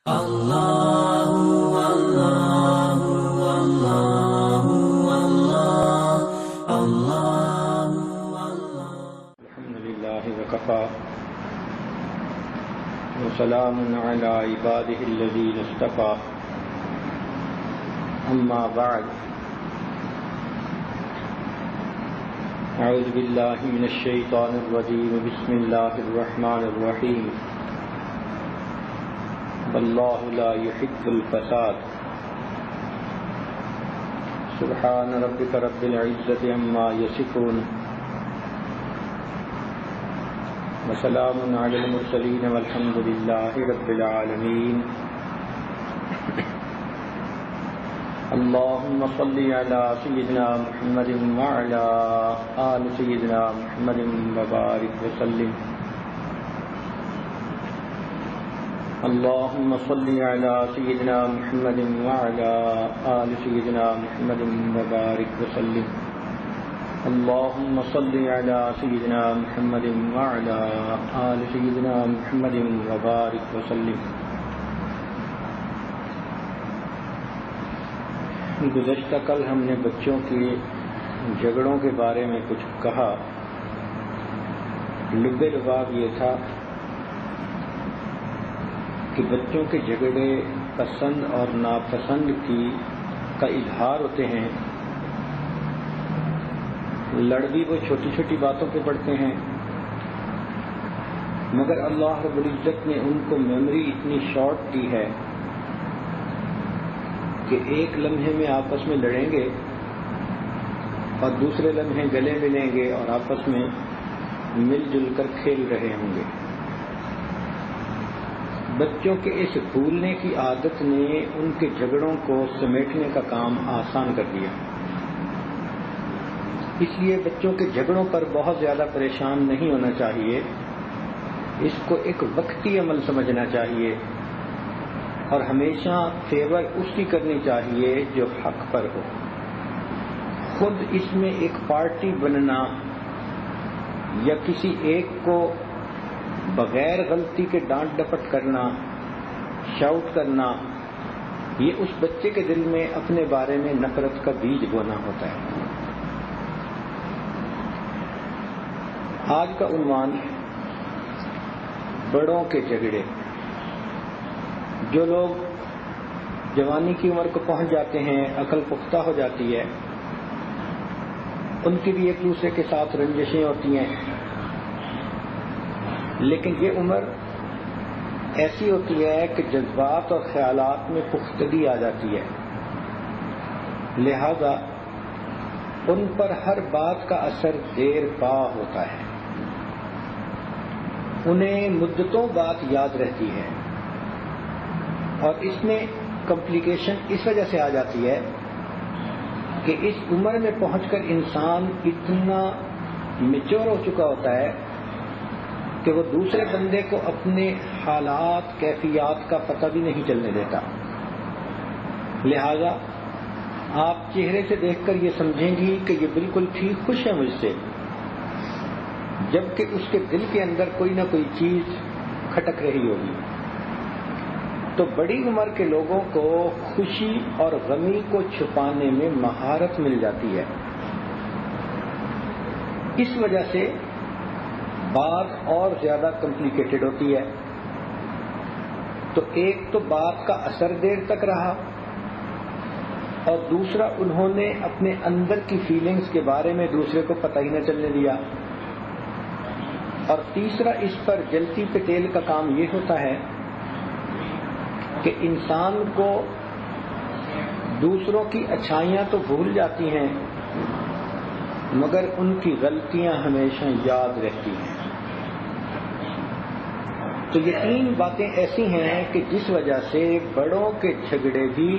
اللہ اللہ اللہ اللہ اللہ الحمد للہ وکفی وسلام علی عباده الذین اصطفی اما بعد اعوذ باللہ من الشیطان الرجیم بسم اللہ الرحمن الرحیم واللہ لا يحب الفساد سبحان ربک رب العزة عما یصفون وسلام علی المرسلین والحمد للہ رب العالمین اللہم صل علی سیدنا محمد وعلی آل سیدنا محمد وبارک وسلم اللہم صل علی سیدنا محمد وعلی آل سیدنا محمد وبارک وسلم اللہم صل علی سیدنا محمد وعلی آل سیدنا محمد وبارک وسلم۔ گزشتہ کل ہم نے بچوں کے جھگڑوں کے بارے میں کچھ کہا۔ لب لباب یہ تھا کہ بچوں کے جھگڑے پسند اور ناپسند کا اظہار ہوتے ہیں۔ لڑ بھی وہ چھوٹی چھوٹی باتوں پہ پڑتے ہیں، مگر اللہ رب العزت نے ان کو میموری اتنی شارٹ دی ہے کہ ایک لمحے میں آپس میں لڑیں گے اور دوسرے لمحے گلے ملیں گے اور آپس میں مل جل کر کھیل رہے ہوں گے۔ بچوں کے اس بھولنے کی عادت نے ان کے جھگڑوں کو سمیٹنے کا کام آسان کر دیا۔ اس لیے بچوں کے جھگڑوں پر بہت زیادہ پریشان نہیں ہونا چاہیے، اس کو ایک وقتی عمل سمجھنا چاہیے اور ہمیشہ فیور اس کی کرنی چاہیے جو حق پر ہو۔ خود اس میں ایک پارٹی بننا یا کسی ایک کو بغیر غلطی کے ڈانٹ ڈپٹ کرنا، شاؤٹ کرنا، یہ اس بچے کے دل میں اپنے بارے میں نفرت کا بیج بونا ہوتا ہے۔ آج کا عنوان بڑوں کے جھگڑے۔ جو لوگ جوانی کی عمر کو پہنچ جاتے ہیں، عقل پختہ ہو جاتی ہے، ان کی بھی ایک دوسرے کے ساتھ رنجشیں ہوتی ہیں، لیکن یہ عمر ایسی ہوتی ہے کہ جذبات اور خیالات میں پختگی آ جاتی ہے، لہذا ان پر ہر بات کا اثر دیر پا ہوتا ہے، انہیں مدتوں بعد یاد رہتی ہے، اور اس میں کمپلیکیشن اس وجہ سے آ جاتی ہے کہ اس عمر میں پہنچ کر انسان اتنا میچور ہو چکا ہوتا ہے کہ وہ دوسرے بندے کو اپنے حالات کیفیات کا پتہ بھی نہیں چلنے دیتا، لہذا آپ چہرے سے دیکھ کر یہ سمجھیں گی کہ یہ بالکل ٹھیک خوش ہے مجھ سے، جبکہ اس کے دل کے اندر کوئی نہ کوئی چیز کھٹک رہی ہوگی۔ تو بڑی عمر کے لوگوں کو خوشی اور غمی کو چھپانے میں مہارت مل جاتی ہے، اس وجہ سے بات اور زیادہ کمپلیکیٹڈ ہوتی ہے۔ تو ایک تو بات کا اثر دیر تک رہا، اور دوسرا انہوں نے اپنے اندر کی فیلنگز کے بارے میں دوسرے کو پتہ ہی نہ چلنے دیا، اور تیسرا اس پر جلتی پہ تیل کا کام یہ ہوتا ہے کہ انسان کو دوسروں کی اچھائیاں تو بھول جاتی ہیں مگر ان کی غلطیاں ہمیشہ یاد رہتی ہیں۔ تو یہ تین باتیں ایسی ہیں کہ جس وجہ سے بڑوں کے جھگڑے بھی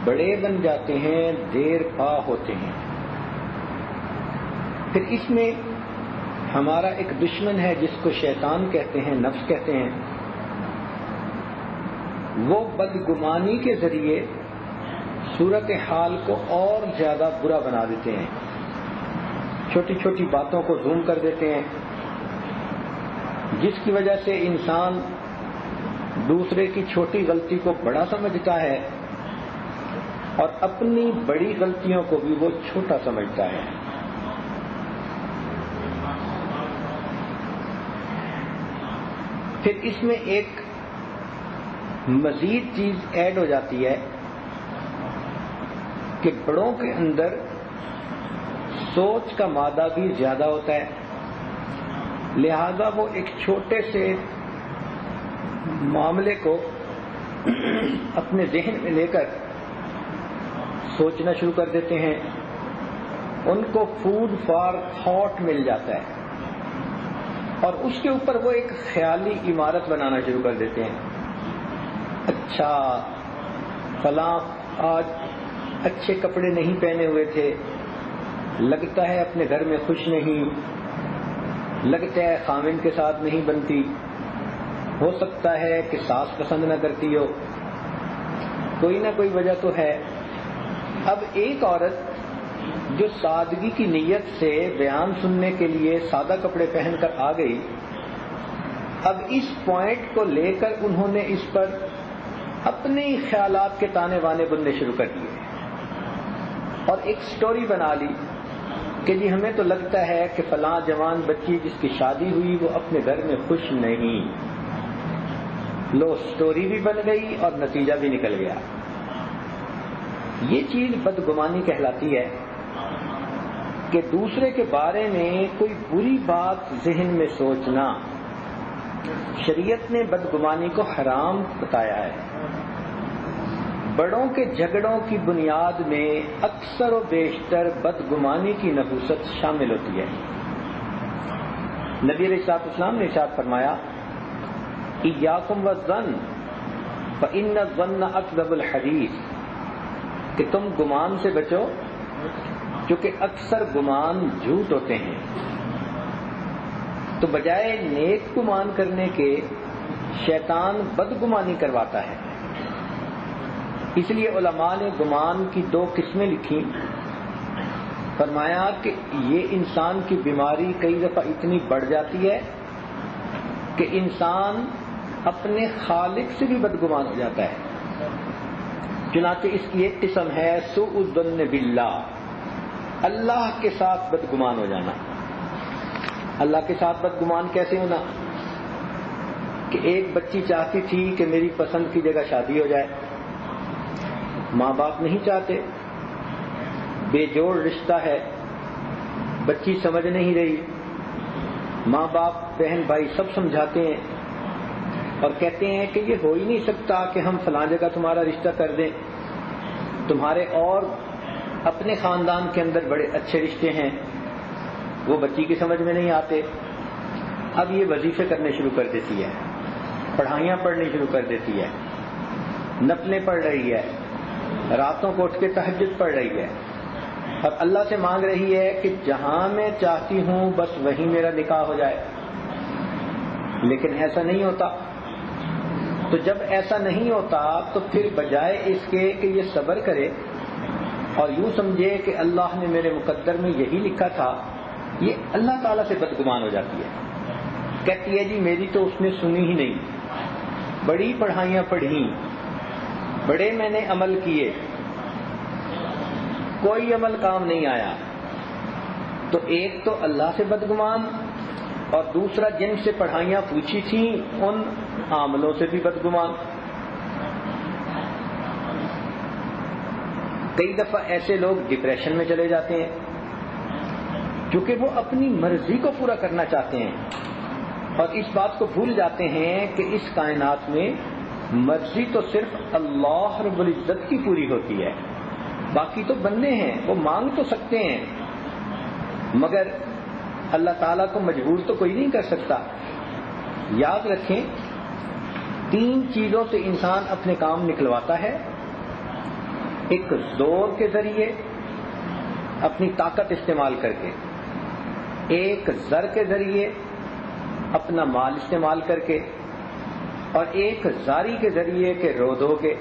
بڑے بن جاتے ہیں، دیر پا ہوتے ہیں۔ پھر اس میں ہمارا ایک دشمن ہے جس کو شیطان کہتے ہیں، نفس کہتے ہیں، وہ بدگمانی کے ذریعے صورتحال کو اور زیادہ برا بنا دیتے ہیں، چھوٹی چھوٹی باتوں کو زوم کر دیتے ہیں، جس کی وجہ سے انسان دوسرے کی چھوٹی غلطی کو بڑا سمجھتا ہے اور اپنی بڑی غلطیوں کو بھی وہ چھوٹا سمجھتا ہے. پھر اس میں ایک مزید چیز ایڈ ہو جاتی ہے کہ بڑوں کے اندر سوچ کا مادہ بھی زیادہ ہوتا ہے، لہذا وہ ایک چھوٹے سے معاملے کو اپنے ذہن میں لے کر سوچنا شروع کر دیتے ہیں. ان کو فوڈ فار تھاٹ مل جاتا ہے اور اس کے اوپر وہ ایک خیالی عمارت بنانا شروع کر دیتے ہیں. اچھا فلاں آج اچھے کپڑے نہیں پہنے ہوئے تھے، لگتا ہے اپنے گھر میں خوش نہیں، لگتا ہے خامن کے ساتھ نہیں بنتی، ہو سکتا ہے کہ ساس پسند نہ کرتی ہو، کوئی نہ کوئی وجہ تو ہے. اب ایک عورت جو سادگی کی نیت سے بیان سننے کے لیے سادہ کپڑے پہن کر آ گئی، اب اس پوائنٹ کو لے کر انہوں نے اس پر اپنے خیالات کے تانے بانے بننے شروع کر دیے اور ایک سٹوری بنا لی کہ جی ہمیں تو لگتا ہے کہ فلاں جوان بچی جس کی شادی ہوئی وہ اپنے گھر میں خوش نہیں. لو سٹوری بھی بن گئی اور نتیجہ بھی نکل گیا. یہ چیز بدگمانی کہلاتی ہے کہ دوسرے کے بارے میں کوئی بری بات ذہن میں سوچنا. شریعت نے بدگمانی کو حرام بتایا ہے. بڑوں کے جھگڑوں کی بنیاد میں اکثر و بیشتر بدگمانی کی نحوست شامل ہوتی ہے. نبی علیہ السلام نے ارشاد فرمایا ایاکم والظن فإن الظن اکذب الحدیث، کہ تم گمان سے بچو کیونکہ اکثر گمان جھوٹ ہوتے ہیں. تو بجائے نیک گمان کرنے کے شیطان بدگمانی کرواتا ہے. اس لیے علماء نے گمان کی 2 قسمیں لکھی. فرمایا کہ یہ انسان کی بیماری کئی دفعہ اتنی بڑھ جاتی ہے کہ انسان اپنے خالق سے بھی بدگمان ہو جاتا ہے. چنانچہ اس کی ایک قسم ہے سوء الظن باللہ، اللہ کے ساتھ بدگمان ہو جانا. اللہ کے ساتھ بدگمان کیسے ہونا؟ کہ ایک بچی چاہتی تھی کہ میری پسند کی جگہ شادی ہو جائے، ماں باپ نہیں چاہتے، بے جوڑ رشتہ ہے، بچی سمجھ نہیں رہی. ماں باپ بہن بھائی سب سمجھاتے ہیں اور کہتے ہیں کہ یہ ہو ہی نہیں سکتا کہ ہم فلاں جگہ تمہارا رشتہ کر دیں، تمہارے اور اپنے خاندان کے اندر بڑے اچھے رشتے ہیں، وہ بچی کی سمجھ میں نہیں آتے. اب یہ وظیفے کرنے شروع کر دیتی ہے، پڑھائیاں پڑھنی شروع کر دیتی ہے، نفلیں پڑھ رہی ہے، راتوں کو اٹھ کے تہجد پڑھ رہی ہے اور اللہ سے مانگ رہی ہے کہ جہاں میں چاہتی ہوں بس وہیں میرا نکاح ہو جائے. لیکن ایسا نہیں ہوتا. تو جب ایسا نہیں ہوتا تو پھر بجائے اس کے کہ یہ صبر کرے اور یوں سمجھے کہ اللہ نے میرے مقدر میں یہی لکھا تھا، یہ اللہ تعالیٰ سے بدگمان ہو جاتی ہے. کہتی ہے جی میری تو اس نے سنی ہی نہیں، بڑی پڑھائیاں پڑھی، بڑے میں نے عمل کیے، کوئی عمل کام نہیں آیا. تو ایک تو اللہ سے بدگمان اور دوسرا جن سے پڑھائیاں پوچھی تھیں ان عاملوں سے بھی بدگمان. کئی دفعہ ایسے لوگ ڈپریشن میں چلے جاتے ہیں کیونکہ وہ اپنی مرضی کو پورا کرنا چاہتے ہیں اور اس بات کو بھول جاتے ہیں کہ اس کائنات میں مرضی تو صرف اللہ رب العزت کی پوری ہوتی ہے، باقی تو بندے ہیں، وہ مانگ تو سکتے ہیں مگر اللہ تعالیٰ کو مجبور تو کوئی نہیں کر سکتا. یاد رکھیں 3 چیزوں سے انسان اپنے کام نکلواتا ہے. ایک زور کے ذریعے اپنی طاقت استعمال کر کے، ایک زر کے ذریعے اپنا مال استعمال کر کے، اور ایک زاری کے ذریعے کہ رو دو کے.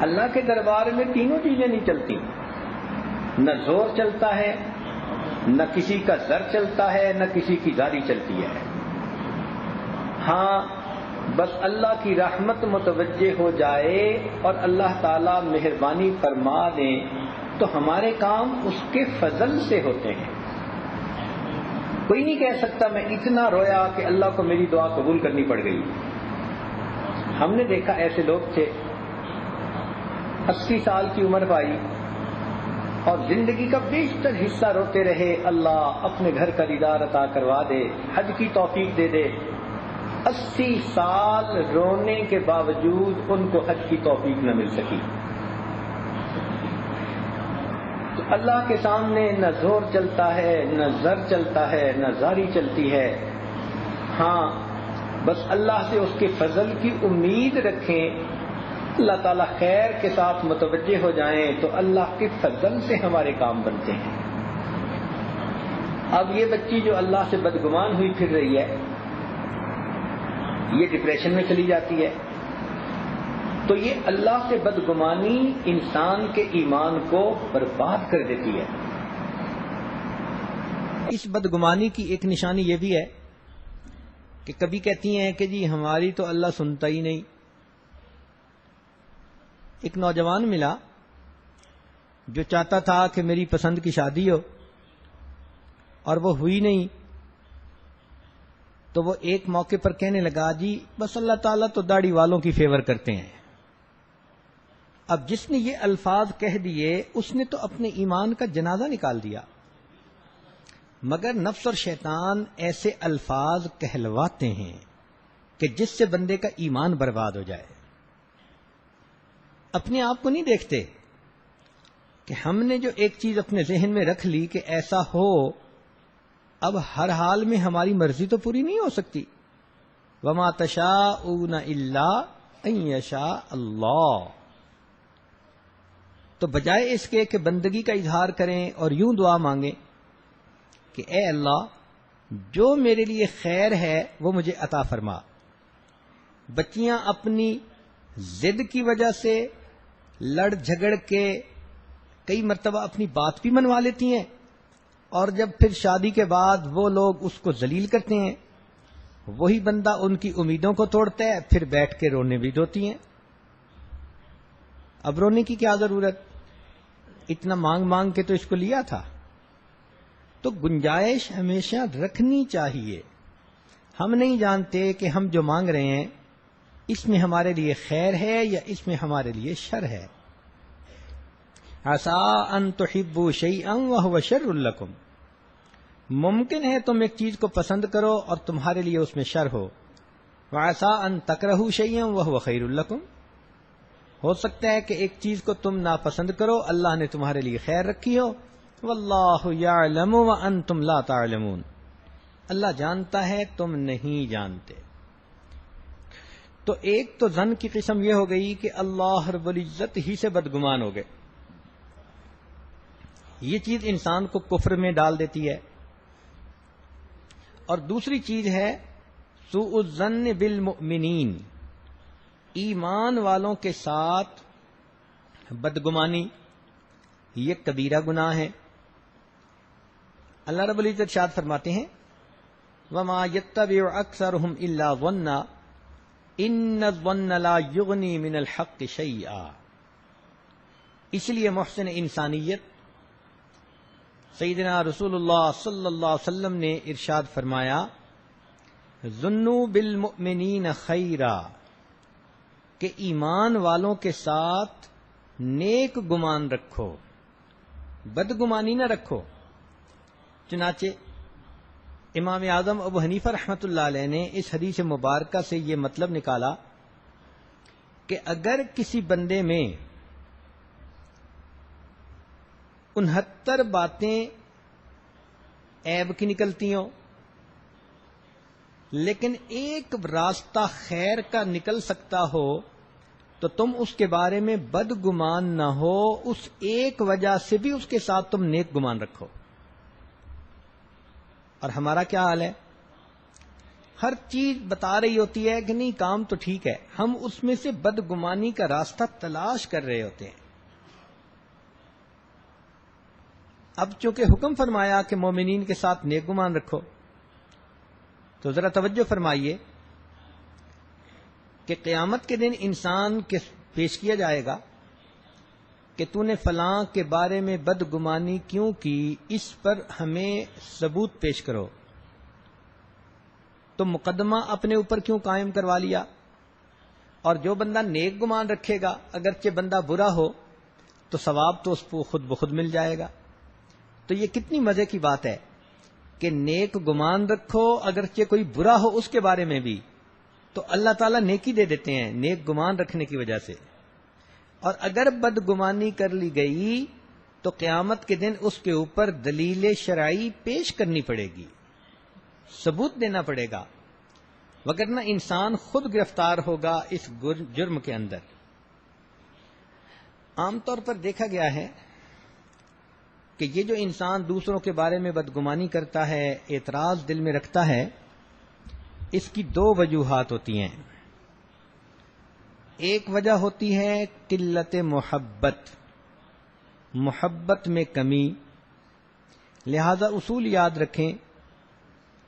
اللہ کے دربار میں تینوں چیزیں نہیں چلتی. نہ زور چلتا ہے، نہ کسی کا زر چلتا ہے، نہ کسی کی زاری چلتی ہے. ہاں بس اللہ کی رحمت متوجہ ہو جائے اور اللہ تعالی مہربانی فرما دیں تو ہمارے کام اس کے فضل سے ہوتے ہیں. کوئی نہیں کہہ سکتا میں اتنا رویا کہ اللہ کو میری دعا قبول کرنی پڑ گئی. ہم نے دیکھا ایسے لوگ تھے 80 سال کی عمر پائی اور زندگی کا بیشتر حصہ روتے رہے اللہ اپنے گھر کا دیدار عطا کروا دے, حج کی توفیق دے دے. 80 سال رونے کے باوجود ان کو حج کی توفیق نہ مل سکی. تو اللہ کے سامنے نہ زور چلتا ہے, نہ زر چلتا ہے, نہ زاری چلتی ہے. ہاں بس اللہ سے اس کے فضل کی امید رکھیں. اللہ تعالیٰ خیر کے ساتھ متوجہ ہو جائیں تو اللہ کے فضل سے ہمارے کام بنتے ہیں. اب یہ بچی جو اللہ سے بدگمان ہوئی پھر رہی ہے, یہ ڈپریشن میں چلی جاتی ہے, تو یہ اللہ سے بدگمانی انسان کے ایمان کو برباد کر دیتی ہے. اس بدگمانی کی ایک نشانی یہ بھی ہے کہ کبھی کہتی ہیں کہ جی ہماری تو اللہ سنتا ہی نہیں. ایک نوجوان ملا جو چاہتا تھا کہ میری پسند کی شادی ہو اور وہ ہوئی نہیں, تو وہ ایک موقع پر کہنے لگا جی بس اللہ تعالیٰ تو داڑھی والوں کی فیور کرتے ہیں. اب جس نے یہ الفاظ کہہ دیے اس نے تو اپنے ایمان کا جنازہ نکال دیا. مگر نفس اور شیطان ایسے الفاظ کہلواتے ہیں کہ جس سے بندے کا ایمان برباد ہو جائے. اپنے آپ کو نہیں دیکھتے کہ ہم نے جو ایک چیز اپنے ذہن میں رکھ لی کہ ایسا ہو, اب ہر حال میں ہماری مرضی تو پوری نہیں ہو سکتی. وما تشاءون الا ان یشاء اللہ. تو بجائے اس کے کہ بندگی کا اظہار کریں اور یوں دعا مانگیں کہ اے اللہ جو میرے لیے خیر ہے وہ مجھے عطا فرما. بچیاں اپنی ضد کی وجہ سے لڑ جھگڑ کے کئی مرتبہ اپنی بات بھی منوا لیتی ہیں, اور جب پھر شادی کے بعد وہ لوگ اس کو ذلیل کرتے ہیں, وہی بندہ ان کی امیدوں کو توڑتا ہے, پھر بیٹھ کے رونے بھی دھوتی ہیں. اب رونے کی کیا ضرورت, اتنا مانگ مانگ کے تو اس کو لیا تھا. تو گنجائش ہمیشہ رکھنی چاہیے. ہم نہیں جانتے کہ ہم جو مانگ رہے ہیں اس میں ہمارے لیے خیر ہے یا اس میں ہمارے لیے شر ہے. عسیٰ ان تحبوا شیئا وہو شر لکم. ممکن ہے تم ایک چیز کو پسند کرو اور تمہارے لیے اس میں شر ہو. وعسیٰ ان تکرہوا شیئا وہو خیر لکم. ہو سکتا ہے کہ ایک چیز کو تم ناپسند کرو, اللہ نے تمہارے لیے خیر رکھی ہو. واللہ یعلم وانتم لا تعلمون. اللہ جانتا ہے تم نہیں جانتے. تو ایک تو ظن کی قسم یہ ہو گئی کہ اللہ رب العزت ہی سے بدگمان ہو گئے. یہ چیز انسان کو کفر میں ڈال دیتی ہے. اور دوسری چیز ہے سوء الظن بالمؤمنین. ایمان والوں کے ساتھ بدگمانی یہ کبیرہ گناہ ہے. اللہ رب العزت ارشاد فرماتے ہیں وما يتبع اکثرهم الا ظنا ان الظن لا یغنی من الحق شیئا. اس لیے محسن انسانیت سیدنا رسول اللہ صلی اللہ علیہ وسلم نے ارشاد فرمایا ظنوا بالمؤمنین خیرا, کہ ایمان والوں کے ساتھ نیک گمان رکھو, بدگمانی نہ رکھو. چنانچہ امام اعظم ابو حنیفہ رحمۃ اللہ علیہ نے اس حدیث مبارکہ سے یہ مطلب نکالا کہ اگر کسی بندے میں 69 باتیں عیب کی نکلتی ہوں لیکن ایک راستہ خیر کا نکل سکتا ہو تو تم اس کے بارے میں بدگمان نہ ہو, اس ایک وجہ سے بھی اس کے ساتھ تم نیک گمان رکھو. اور ہمارا کیا حال ہے, ہر چیز بتا رہی ہوتی ہے کہ نہیں کام تو ٹھیک ہے, ہم اس میں سے بدگمانی کا راستہ تلاش کر رہے ہوتے ہیں. اب چونکہ حکم فرمایا کہ مومنین کے ساتھ نیک گمان رکھو, تو ذرا توجہ فرمائیے کہ قیامت کے دن انسان کے پیش کیا جائے گا کہ تو نے فلاں کے بارے میں بدگمانی کیوں کی، اس پر ہمیں ثبوت پیش کرو، تو مقدمہ اپنے اوپر کیوں قائم کروا لیا؟ اور جو بندہ نیک گمان رکھے گا اگرچہ بندہ برا ہو تو ثواب تو اس کو خود بخود مل جائے گا۔ تو یہ کتنی مزے کی بات ہے کہ نیک گمان رکھو اگرچہ کوئی برا ہو اس کے بارے میں بھی، تو اللہ تعالیٰ نیکی دے دیتے ہیں نیک گمان رکھنے کی وجہ سے۔ اور اگر بدگمانی کر لی گئی تو قیامت کے دن اس کے اوپر دلیل شرعی پیش کرنی پڑے گی، ثبوت دینا پڑے گا، وگرنہ انسان خود گرفتار ہوگا اس جرم کے اندر۔ عام طور پر دیکھا گیا ہے کہ یہ جو انسان دوسروں کے بارے میں بدگمانی کرتا ہے، اعتراض دل میں رکھتا ہے، اس کی دو وجوہات ہوتی ہیں۔ ایک وجہ ہوتی ہے قلت محبت میں کمی، لہذا اصول یاد رکھیں،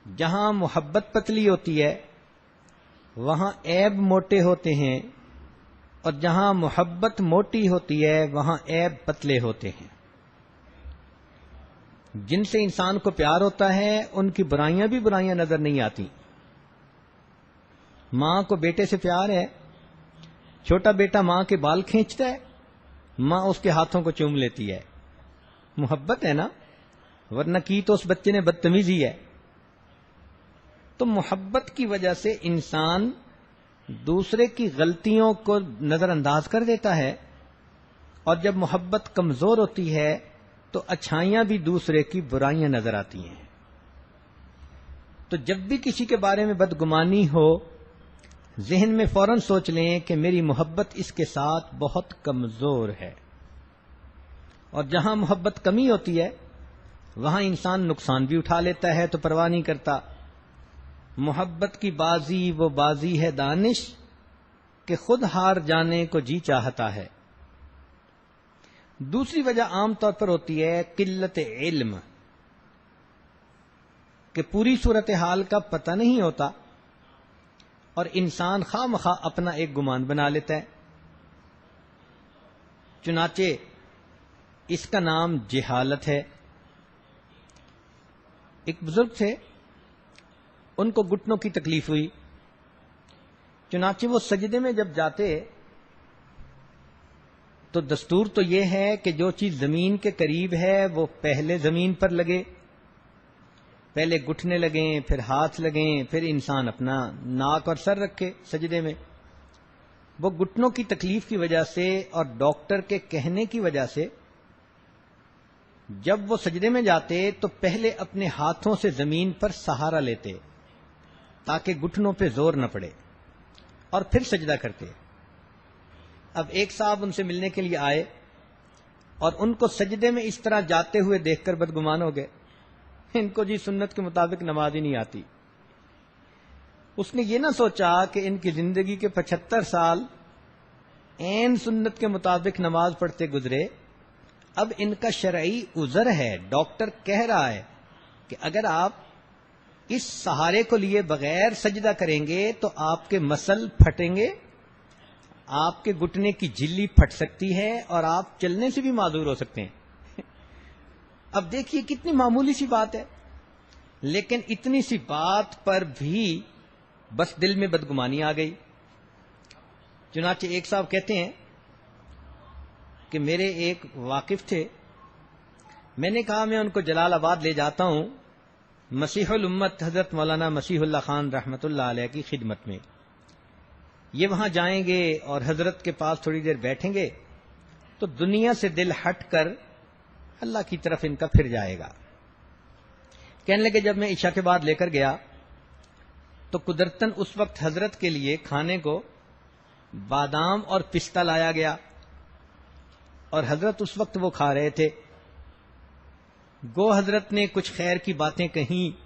جہاں محبت پتلی ہوتی ہے وہاں عیب موٹے ہوتے ہیں، اور جہاں محبت موٹی ہوتی ہے وہاں عیب پتلے ہوتے ہیں۔ جن سے انسان کو پیار ہوتا ہے ان کی برائیاں بھی برائیاں نظر نہیں آتی۔ ماں کو بیٹے سے پیار ہے، چھوٹا بیٹا ماں کے بال کھینچتا ہے، ماں اس کے ہاتھوں کو چوم لیتی ہے، محبت ہے نا، ورنہ کی تو اس بچے نے بدتمیزی ہے۔ تو محبت کی وجہ سے انسان دوسرے کی غلطیوں کو نظر انداز کر دیتا ہے، اور جب محبت کمزور ہوتی ہے تو اچھائیاں بھی دوسرے کی برائیاں نظر آتی ہیں۔ تو جب بھی کسی کے بارے میں بدگمانی ہو، ذہن میں فوراً سوچ لیں کہ میری محبت اس کے ساتھ بہت کمزور ہے۔ اور جہاں محبت کمی ہوتی ہے وہاں انسان نقصان بھی اٹھا لیتا ہے تو پرواہ نہیں کرتا۔ محبت کی بازی وہ بازی ہے دانش کہ خود ہار جانے کو جی چاہتا ہے۔ دوسری وجہ عام طور پر ہوتی ہے قلت علم، کہ پوری صورتحال کا پتہ نہیں ہوتا اور انسان خواہ مخواہ اپنا ایک گمان بنا لیتا ہے۔ چنانچہ اس کا نام جہالت ہے۔ ایک بزرگ تھے، ان کو گھٹنوں کی تکلیف ہوئی، چنانچہ وہ سجدے میں جب جاتے تو دستور تو یہ ہے کہ جو چیز زمین کے قریب ہے وہ پہلے زمین پر لگے، پہلے گھٹنے لگیں، پھر ہاتھ لگیں، پھر انسان اپنا ناک اور سر رکھے سجدے میں۔ وہ گھٹنوں کی تکلیف کی وجہ سے اور ڈاکٹر کے کہنے کی وجہ سے جب وہ سجدے میں جاتے تو پہلے اپنے ہاتھوں سے زمین پر سہارا لیتے تاکہ گھٹنوں پہ زور نہ پڑے، اور پھر سجدہ کرتے۔ اب ایک صاحب ان سے ملنے کے لیے آئے اور ان کو سجدے میں اس طرح جاتے ہوئے دیکھ کر بدگمان ہو گئے، ان کو جی سنت کے مطابق نماز ہی نہیں آتی۔ اس نے یہ نہ سوچا کہ ان کی زندگی کے 75 سال عین سنت کے مطابق نماز پڑھتے گزرے، اب ان کا شرعی عذر ہے، ڈاکٹر کہہ رہا ہے کہ اگر آپ اس سہارے کو لیے بغیر سجدہ کریں گے تو آپ کے مسل پھٹیں گے، آپ کے گھٹنے کی جھلی پھٹ سکتی ہے اور آپ چلنے سے بھی معذور ہو سکتے ہیں۔ اب دیکھیے کتنی معمولی سی بات ہے، لیکن اتنی سی بات پر بھی بس دل میں بدگمانی آ گئی۔ چنانچہ ایک صاحب کہتے ہیں کہ میرے ایک واقف تھے، میں نے کہا میں ان کو جلال آباد لے جاتا ہوں مسیح الامت حضرت مولانا مسیح اللہ خان رحمۃ اللہ علیہ کی خدمت میں۔ یہ وہاں جائیں گے اور حضرت کے پاس تھوڑی دیر بیٹھیں گے تو دنیا سے دل ہٹ کر اللہ کی طرف ان کا پھر جائے گا۔ کہنے لگے جب میں عشاء کے بعد لے کر گیا تو قدرتاً اس وقت حضرت کے لیے کھانے کو بادام اور پستہ لایا گیا، اور حضرت اس وقت وہ کھا رہے تھے۔ گو حضرت نے کچھ خیر کی باتیں کہیں،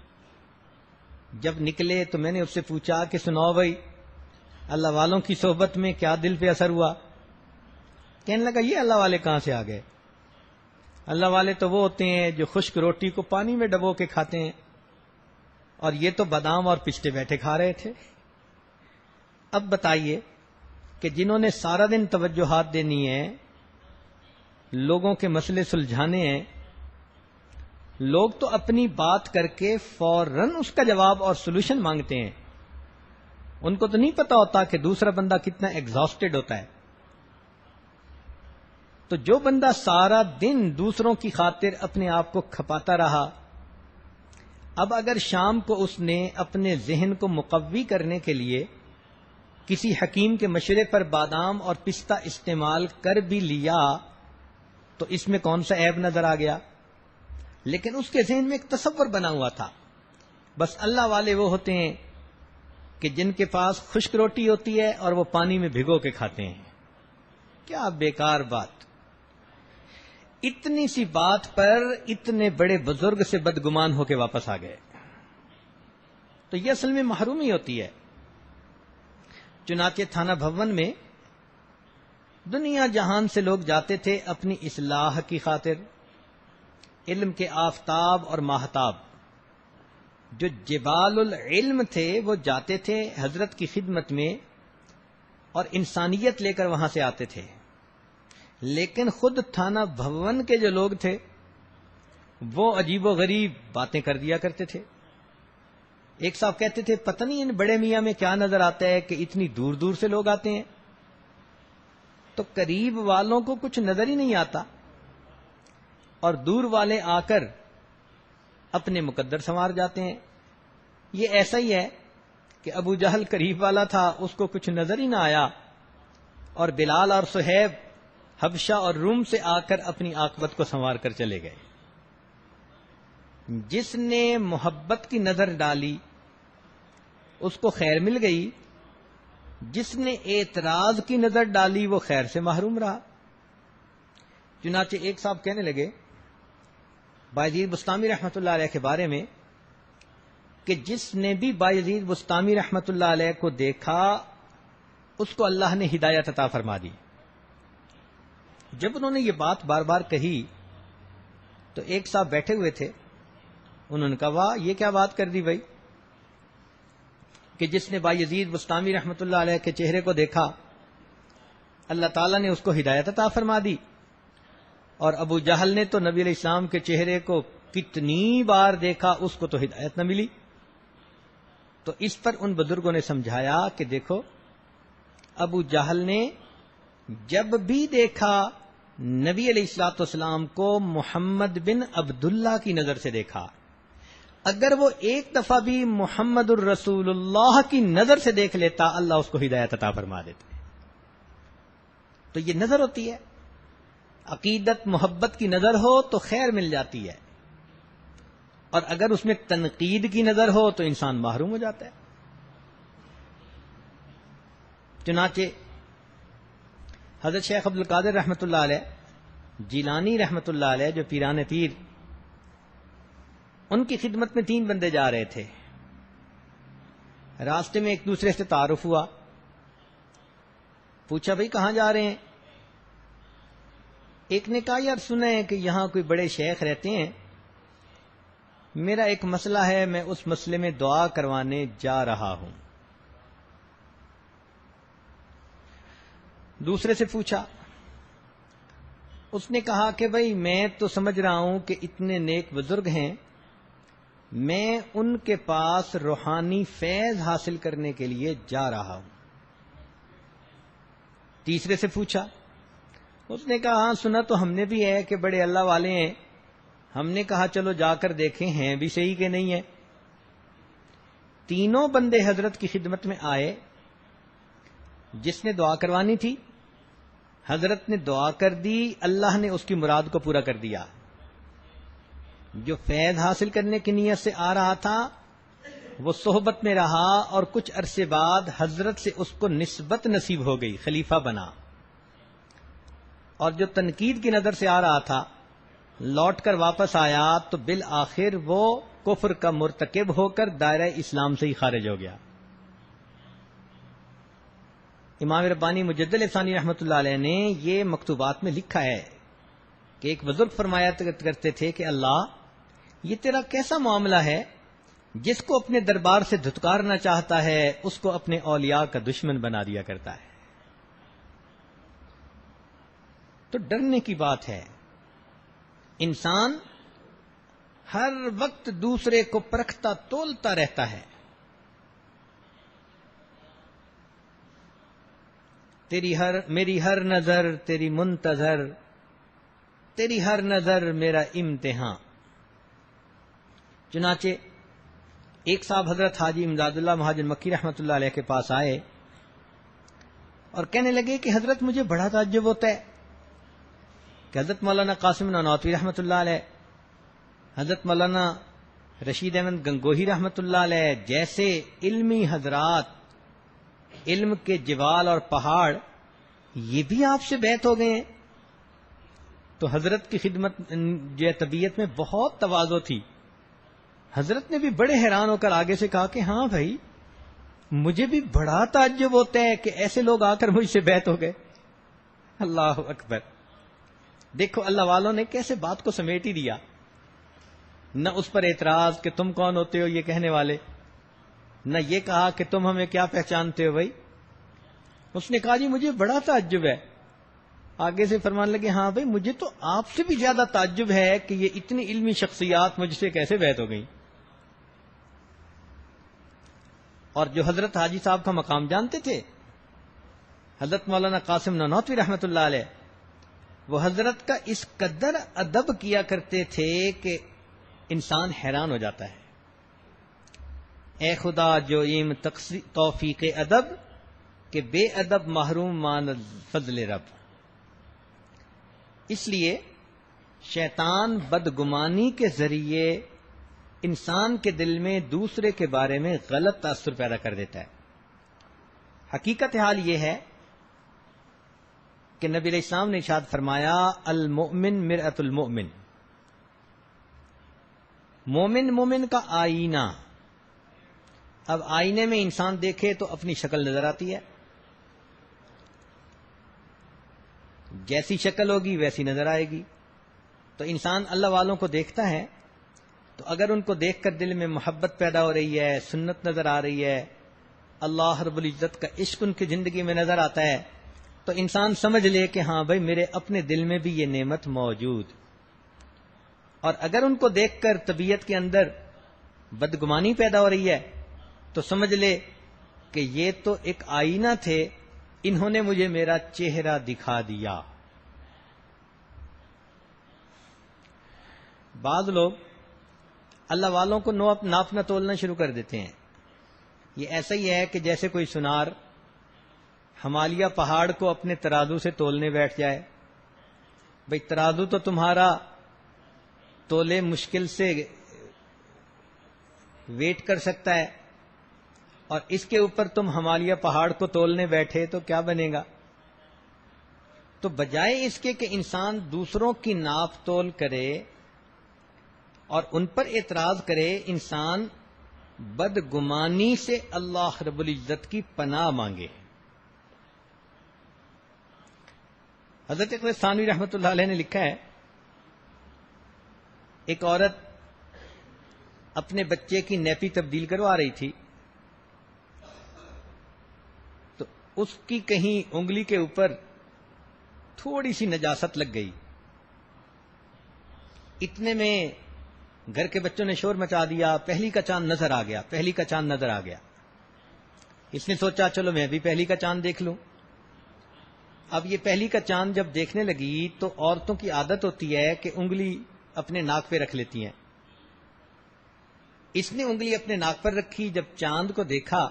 جب نکلے تو میں نے اس سے پوچھا کہ سناؤ بھائی اللہ والوں کی صحبت میں کیا دل پہ اثر ہوا؟ کہنے لگا یہ اللہ والے کہاں سے آ گئے، اللہ والے تو وہ ہوتے ہیں جو خشک روٹی کو پانی میں ڈبو کے کھاتے ہیں، اور یہ تو بادام اور پستے بیٹھے کھا رہے تھے۔ اب بتائیے کہ جنہوں نے سارا دن توجہات دینی ہے، لوگوں کے مسئلے سلجھانے ہیں، لوگ تو اپنی بات کر کے فوراً اس کا جواب اور سولوشن مانگتے ہیں، ان کو تو نہیں پتا ہوتا کہ دوسرا بندہ کتنا ایگزاسٹڈ ہوتا ہے۔ تو جو بندہ سارا دن دوسروں کی خاطر اپنے آپ کو کھپاتا رہا، اب اگر شام کو اس نے اپنے ذہن کو مقوی کرنے کے لیے کسی حکیم کے مشورے پر بادام اور پستہ استعمال کر بھی لیا تو اس میں کون سا عیب نظر آ گیا؟ لیکن اس کے ذہن میں ایک تصور بنا ہوا تھا، بس اللہ والے وہ ہوتے ہیں کہ جن کے پاس خشک روٹی ہوتی ہے اور وہ پانی میں بھگو کے کھاتے ہیں۔ کیا بیکار بات! اتنی سی بات پر اتنے بڑے بزرگ سے بدگمان ہو کے واپس آ گئے، تو یہ اصل میں محرومی ہوتی ہے۔ چنانچہ تھانہ بھون میں دنیا جہان سے لوگ جاتے تھے اپنی اصلاح کی خاطر، علم کے آفتاب اور ماہتاب جو جبال العلم تھے وہ جاتے تھے حضرت کی خدمت میں اور انسانیت لے کر وہاں سے آتے تھے، لیکن خود تھانہ بھون کے جو لوگ تھے وہ عجیب و غریب باتیں کر دیا کرتے تھے۔ ایک صاحب کہتے تھے پتہ نہیں ان بڑے میاں میں کیا نظر آتا ہے کہ اتنی دور دور سے لوگ آتے ہیں، تو قریب والوں کو کچھ نظر ہی نہیں آتا اور دور والے آ کر اپنے مقدر سنوار جاتے ہیں۔ یہ ایسا ہی ہے کہ ابو جہل قریب والا تھا، اس کو کچھ نظر ہی نہ آیا، اور بلال اور صہیب حبشہ اور روم سے آ کر اپنی عاقبت کو سنوار کر چلے گئے۔ جس نے محبت کی نظر ڈالی اس کو خیر مل گئی، جس نے اعتراض کی نظر ڈالی وہ خیر سے محروم رہا۔ چنانچہ ایک صاحب کہنے لگے بایزید بسطامی رحمۃ اللہ علیہ کے بارے میں کہ جس نے بھی بایزید بسطامی رحمۃ اللہ علیہ کو دیکھا اس کو اللہ نے ہدایت عطا فرما دی۔ جب انہوں نے یہ بات بار بار کہی تو ایک صاحب بیٹھے ہوئے تھے، انہوں نے کہا واہ یہ کیا بات کر دی بھائی، کہ جس نے بایزید بسطامی رحمۃ اللہ علیہ کے چہرے کو دیکھا اللہ تعالیٰ نے اس کو ہدایت عطا فرما دی، اور ابو جہل نے تو نبی علیہ السلام کے چہرے کو کتنی بار دیکھا اس کو تو ہدایت نہ ملی۔ تو اس پر ان بزرگوں نے سمجھایا کہ دیکھو ابو جہل نے جب بھی دیکھا نبی علیہ الصلوۃ والسلام کو محمد بن عبداللہ کی نظر سے دیکھا، اگر وہ ایک دفعہ بھی محمد الرسول اللہ کی نظر سے دیکھ لیتا اللہ اس کو ہدایت عطا فرما دیتے۔ تو یہ نظر ہوتی ہے، عقیدت محبت کی نظر ہو تو خیر مل جاتی ہے، اور اگر اس میں تنقید کی نظر ہو تو انسان محروم ہو جاتا ہے۔ چنانچہ حضرت شیخ عبد القادر رحمۃ اللہ علیہ، جیلانی رحمۃ اللہ علیہ جو پیران پیر، ان کی خدمت میں 3 بندے جا رہے تھے، راستے میں ایک دوسرے سے تعارف ہوا، پوچھا بھئی کہاں جا رہے ہیں؟ ایک نے کہا یار سنا ہے کہ یہاں کوئی بڑے شیخ رہتے ہیں، میرا ایک مسئلہ ہے میں اس مسئلے میں دعا کروانے جا رہا ہوں۔ دوسرے سے پوچھا، اس نے کہا کہ بھئی میں تو سمجھ رہا ہوں کہ اتنے نیک بزرگ ہیں، میں ان کے پاس روحانی فیض حاصل کرنے کے لیے جا رہا ہوں۔ تیسرے سے پوچھا، اس نے کہا ہاں سنا تو ہم نے بھی ہے کہ بڑے اللہ والے ہیں، ہم نے کہا چلو جا کر دیکھیں ہیں بھی صحیح کہ نہیں ہے۔ تینوں بندے حضرت کی خدمت میں آئے، جس نے دعا کروانی تھی حضرت نے دعا کر دی، اللہ نے اس کی مراد کو پورا کر دیا۔ جو فیض حاصل کرنے کی نیت سے آ رہا تھا وہ صحبت میں رہا، اور کچھ عرصے بعد حضرت سے اس کو نسبت نصیب ہو گئی، خلیفہ بنا۔ اور جو تنقید کی نظر سے آ رہا تھا لوٹ کر واپس آیا تو بالآخر وہ کفر کا مرتکب ہو کر دائرہ اسلام سے ہی خارج ہو گیا۔ امام ربانی مجدد ثانی رحمۃ اللہ علیہ نے یہ مکتوبات میں لکھا ہے کہ ایک بزرگ فرمایا کرتے تھے کہ اللہ یہ تیرا کیسا معاملہ ہے جس کو اپنے دربار سے دھتکارنا چاہتا ہے اس کو اپنے اولیاء کا دشمن بنا دیا کرتا ہے. تو ڈرنے کی بات ہے. انسان ہر وقت دوسرے کو پرکھتا تولتا رہتا ہے. میری ہر نظر تیری منتظر، تیری ہر نظر میرا امتحان. چنانچہ ایک صاحب حضرت حاجی امداد اللہ مہاجر مکی رحمۃ اللہ علیہ کے پاس آئے اور کہنے لگے کہ حضرت مجھے بڑا تعجب ہوتا ہے کہ حضرت مولانا قاسم نانوتوی رحمۃ اللہ علیہ، حضرت مولانا رشید احمد گنگوہی رحمۃ اللہ علیہ جیسے علمی حضرات، علم کے جبال اور پہاڑ، یہ بھی آپ سے بیعت ہو گئے ہیں. تو حضرت کی خدمت جو ہے طبیعت میں بہت تواضع تھی. حضرت نے بھی بڑے حیران ہو کر آگے سے کہا کہ ہاں بھائی، مجھے بھی بڑا تعجب ہوتا ہے کہ ایسے لوگ آ کر مجھ سے بیعت ہو گئے. اللہ اکبر. دیکھو اللہ والوں نے کیسے بات کو سمیٹ ہی دیا. نہ اس پر اعتراض کہ تم کون ہوتے ہو یہ کہنے والے، نہ یہ کہا کہ تم ہمیں کیا پہچانتے ہو بھائی. اس نے کہا جی مجھے بڑا تعجب ہے. آگے سے فرمان لگے ہاں بھائی مجھے تو آپ سے بھی زیادہ تعجب ہے کہ یہ اتنی علمی شخصیات مجھ سے کیسے بیعت ہو گئی. اور جو حضرت حاجی صاحب کا مقام جانتے تھے، حضرت مولانا قاسم نانوتوی رحمۃ اللہ علیہ، وہ حضرت کا اس قدر ادب کیا کرتے تھے کہ انسان حیران ہو جاتا ہے. اے خدا جو ایم توفیق ادب کہ بے ادب محروم مان فضل رب. اس لیے شیطان بدگمانی کے ذریعے انسان کے دل میں دوسرے کے بارے میں غلط تاثر پیدا کر دیتا ہے. حقیقت حال یہ ہے کہ نبی علیہ السلام نے ارشاد فرمایا المؤمن مرآۃ المؤمن، مومن مومن کا آئینہ. اب آئینے میں انسان دیکھے تو اپنی شکل نظر آتی ہے، جیسی شکل ہوگی ویسی نظر آئے گی. تو انسان اللہ والوں کو دیکھتا ہے تو اگر ان کو دیکھ کر دل میں محبت پیدا ہو رہی ہے، سنت نظر آ رہی ہے، اللہ رب العزت کا عشق ان کی زندگی میں نظر آتا ہے، تو انسان سمجھ لے کہ ہاں بھائی میرے اپنے دل میں بھی یہ نعمت موجود. اور اگر ان کو دیکھ کر طبیعت کے اندر بدگمانی پیدا ہو رہی ہے تو سمجھ لے کہ یہ تو ایک آئینہ تھے، انہوں نے مجھے میرا چہرہ دکھا دیا. بعض لوگ اللہ والوں کو ناپنا تولنا شروع کر دیتے ہیں. یہ ایسا ہی ہے کہ جیسے کوئی سنار ہمالیہ پہاڑ کو اپنے ترازو سے تولنے بیٹھ جائے. بھئی ترازو تو تمہارا تولے مشکل سے ویٹ کر سکتا ہے، اور اس کے اوپر تم ہمالیہ پہاڑ کو تولنے بیٹھے تو کیا بنے گا. تو بجائے اس کے کہ انسان دوسروں کی ناپ تول کرے اور ان پر اعتراض کرے، انسان بدگمانی سے اللہ رب العزت کی پناہ مانگے. حضرت اقبال ثانوی رحمۃ اللہ علیہ نے لکھا ہے، ایک عورت اپنے بچے کی نیپی تبدیل کروا رہی تھی تو اس کی کہیں انگلی کے اوپر تھوڑی سی نجاست لگ گئی. اتنے میں گھر کے بچوں نے شور مچا دیا، پہلی کا چاند نظر آ گیا، پہلی کا چاند نظر آ گیا. اس نے سوچا چلو میں بھی پہلی کا چاند دیکھ لوں. اب یہ پہلی کا چاند جب دیکھنے لگی تو عورتوں کی عادت ہوتی ہے کہ انگلی اپنے ناک پہ رکھ لیتی ہیں. اس نے انگلی اپنے ناک پر رکھی، جب چاند کو دیکھا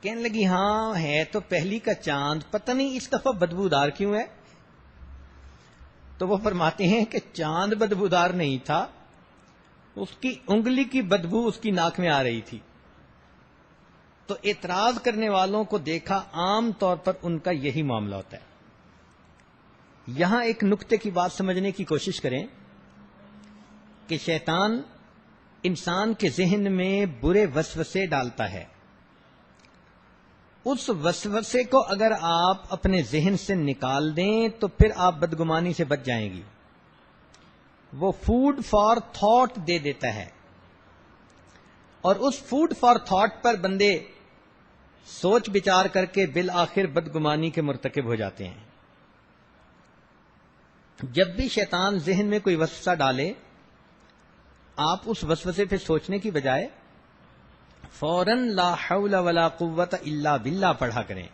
کہنے لگی ہاں ہے تو پہلی کا چاند، پتہ نہیں اس دفعہ بدبودار کیوں ہے. تو وہ فرماتے ہیں کہ چاند بدبودار نہیں تھا، اس کی انگلی کی بدبو اس کی ناک میں آ رہی تھی. تو اعتراض کرنے والوں کو دیکھا عام طور پر ان کا یہی معاملہ ہوتا ہے. یہاں ایک نقطے کی بات سمجھنے کی کوشش کریں کہ شیطان انسان کے ذہن میں برے وسوسے ڈالتا ہے. اس وسوسے کو اگر آپ اپنے ذہن سے نکال دیں تو پھر آپ بدگمانی سے بچ جائیں گی. وہ فوڈ فار تھاٹ دے دیتا ہے. اور اس فوڈ فار تھاٹ پر بندے سوچ بچار کر کے بالآخر بدگمانی کے مرتکب ہو جاتے ہیں. جب بھی شیطان ذہن میں کوئی وسوسہ ڈالے، آپ اس وسوسے پہ سوچنے کی بجائے فوراً لا حول ولا قوت الا باللہ پڑھا کریں.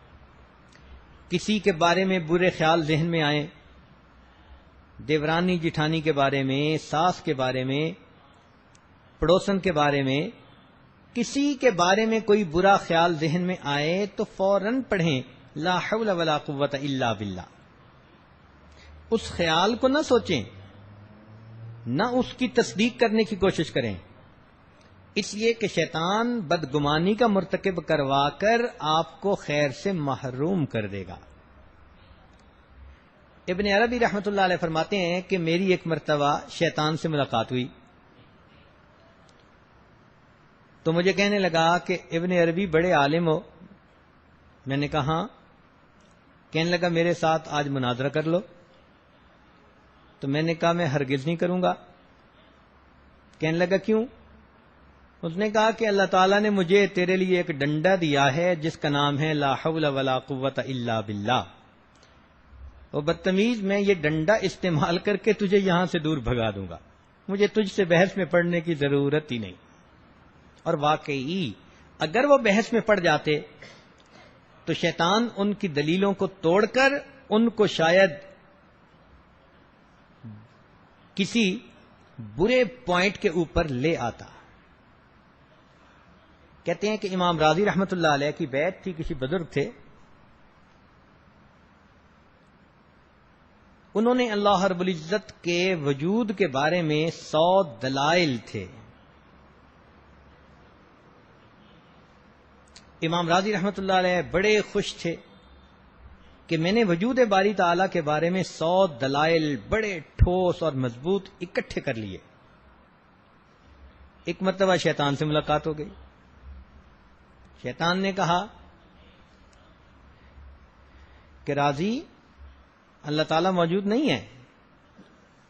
کسی کے بارے میں برے خیال ذہن میں آئیں، دیورانی جٹھانی کے بارے میں، ساس کے بارے میں، پڑوسن کے بارے میں، کسی کے بارے میں کوئی برا خیال ذہن میں آئے تو فوراً پڑھیں لا حول ولا قوت الا باللہ. اس خیال کو نہ سوچیں، نہ اس کی تصدیق کرنے کی کوشش کریں، اس لیے کہ شیطان بدگمانی کا مرتکب کروا کر آپ کو خیر سے محروم کر دے گا. ابن عربی رحمۃ اللہ علیہ فرماتے ہیں کہ میری ایک مرتبہ شیطان سے ملاقات ہوئی تو مجھے کہنے لگا کہ ابن عربی بڑے عالم ہو. میں نے کہا ہاں. کہنے لگا میرے ساتھ آج مناظرہ کر لو. تو میں نے کہا میں ہرگز نہیں کروں گا. کہنے لگا کیوں؟ اس نے کہا کہ اللہ تعالیٰ نے مجھے تیرے لیے ایک ڈنڈا دیا ہے جس کا نام ہے لا حول ولا قوت الا باللہ. وہ بدتمیز، میں یہ ڈنڈا استعمال کر کے تجھے یہاں سے دور بھگا دوں گا. مجھے تجھ سے بحث میں پڑھنے کی ضرورت ہی نہیں. اور واقعی اگر وہ بحث میں پڑ جاتے تو شیطان ان کی دلیلوں کو توڑ کر ان کو شاید کسی برے پوائنٹ کے اوپر لے آتا. کہتے ہیں کہ امام راضی رحمت اللہ علیہ کی بیعت تھی، کسی بزرگ تھے، انہوں نے اللہ رب العزت کے وجود کے بارے میں 100 دلائل تھے. امام راضی رحمت اللہ علیہ بڑے خوش تھے کہ میں نے وجود باری تعالیٰ کے بارے میں 100 دلائل بڑے ٹھوس اور مضبوط اکٹھے کر لیے. ایک مرتبہ شیطان سے ملاقات ہو گئی. شیطان نے کہا کہ راضی اللہ تعالیٰ موجود نہیں ہے.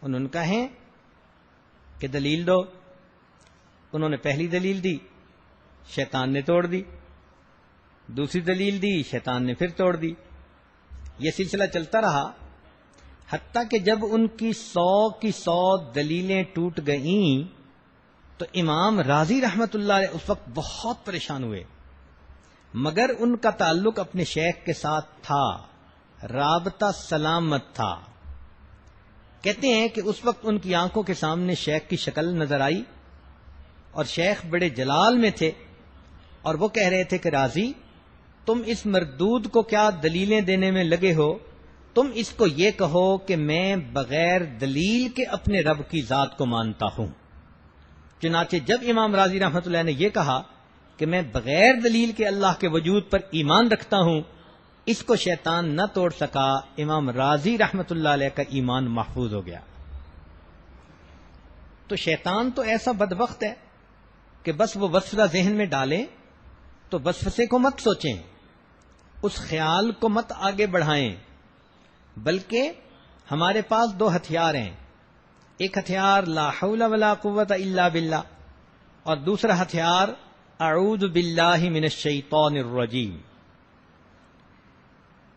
انہوں نے کہا کہ دلیل دو. انہوں نے پہلی دلیل دی، شیطان نے توڑ دی. دوسری دلیل دی، شیطان نے پھر توڑ دی. یہ سلسلہ چلتا رہا حتیٰ کہ جب ان کی 100 کی 100 دلیلیں ٹوٹ گئیں تو امام راضی رحمت اللہ علیہ اس وقت بہت پریشان ہوئے. مگر ان کا تعلق اپنے شیخ کے ساتھ تھا، رابطہ سلامت تھا. کہتے ہیں کہ اس وقت ان کی آنکھوں کے سامنے شیخ کی شکل نظر آئی اور شیخ بڑے جلال میں تھے اور وہ کہہ رہے تھے کہ راضی تم اس مردود کو کیا دلیلیں دینے میں لگے ہو؟ تم اس کو یہ کہو کہ میں بغیر دلیل کے اپنے رب کی ذات کو مانتا ہوں. چنانچہ جب امام راضی رحمت اللہ نے یہ کہا کہ میں بغیر دلیل کے اللہ کے وجود پر ایمان رکھتا ہوں، اس کو شیطان نہ توڑ سکا. امام راضی رحمت اللہ علیہ کا ایمان محفوظ ہو گیا. تو شیطان تو ایسا بدبخت ہے کہ بس وہ وسوسہ ذہن میں ڈالیں تو وسوسے کو مت سوچیں، اس خیال کو مت آگے بڑھائیں، بلکہ ہمارے پاس 2 ہتھیار ہیں. ایک ہتھیار لا حول ولا قوت الا باللہ اور دوسرا ہتھیار اعوذ باللہ من الشیطان الرجیم.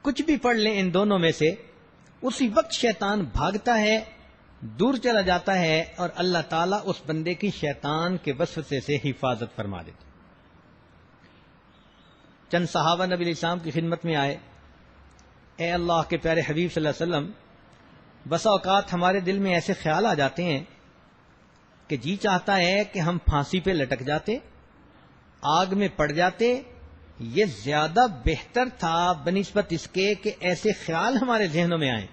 کچھ بھی پڑھ لیں ان دونوں میں سے، اسی وقت شیطان بھاگتا ہے، دور چلا جاتا ہے اور اللہ تعالیٰ اس بندے کی شیطان کے وسوسے سے حفاظت فرما دیتا. چند صحابہ نبی علیہ السلام کی خدمت میں آئے. اے اللہ کے پیارے حبیب صلی اللہ علیہ وسلم، بسا اوقات ہمارے دل میں ایسے خیال آ جاتے ہیں کہ جی چاہتا ہے کہ ہم پھانسی پہ لٹک جاتے، آگ میں پڑ جاتے. یہ زیادہ بہتر تھا بنسبت اس کے کہ ایسے خیال ہمارے ذہنوں میں آئیں.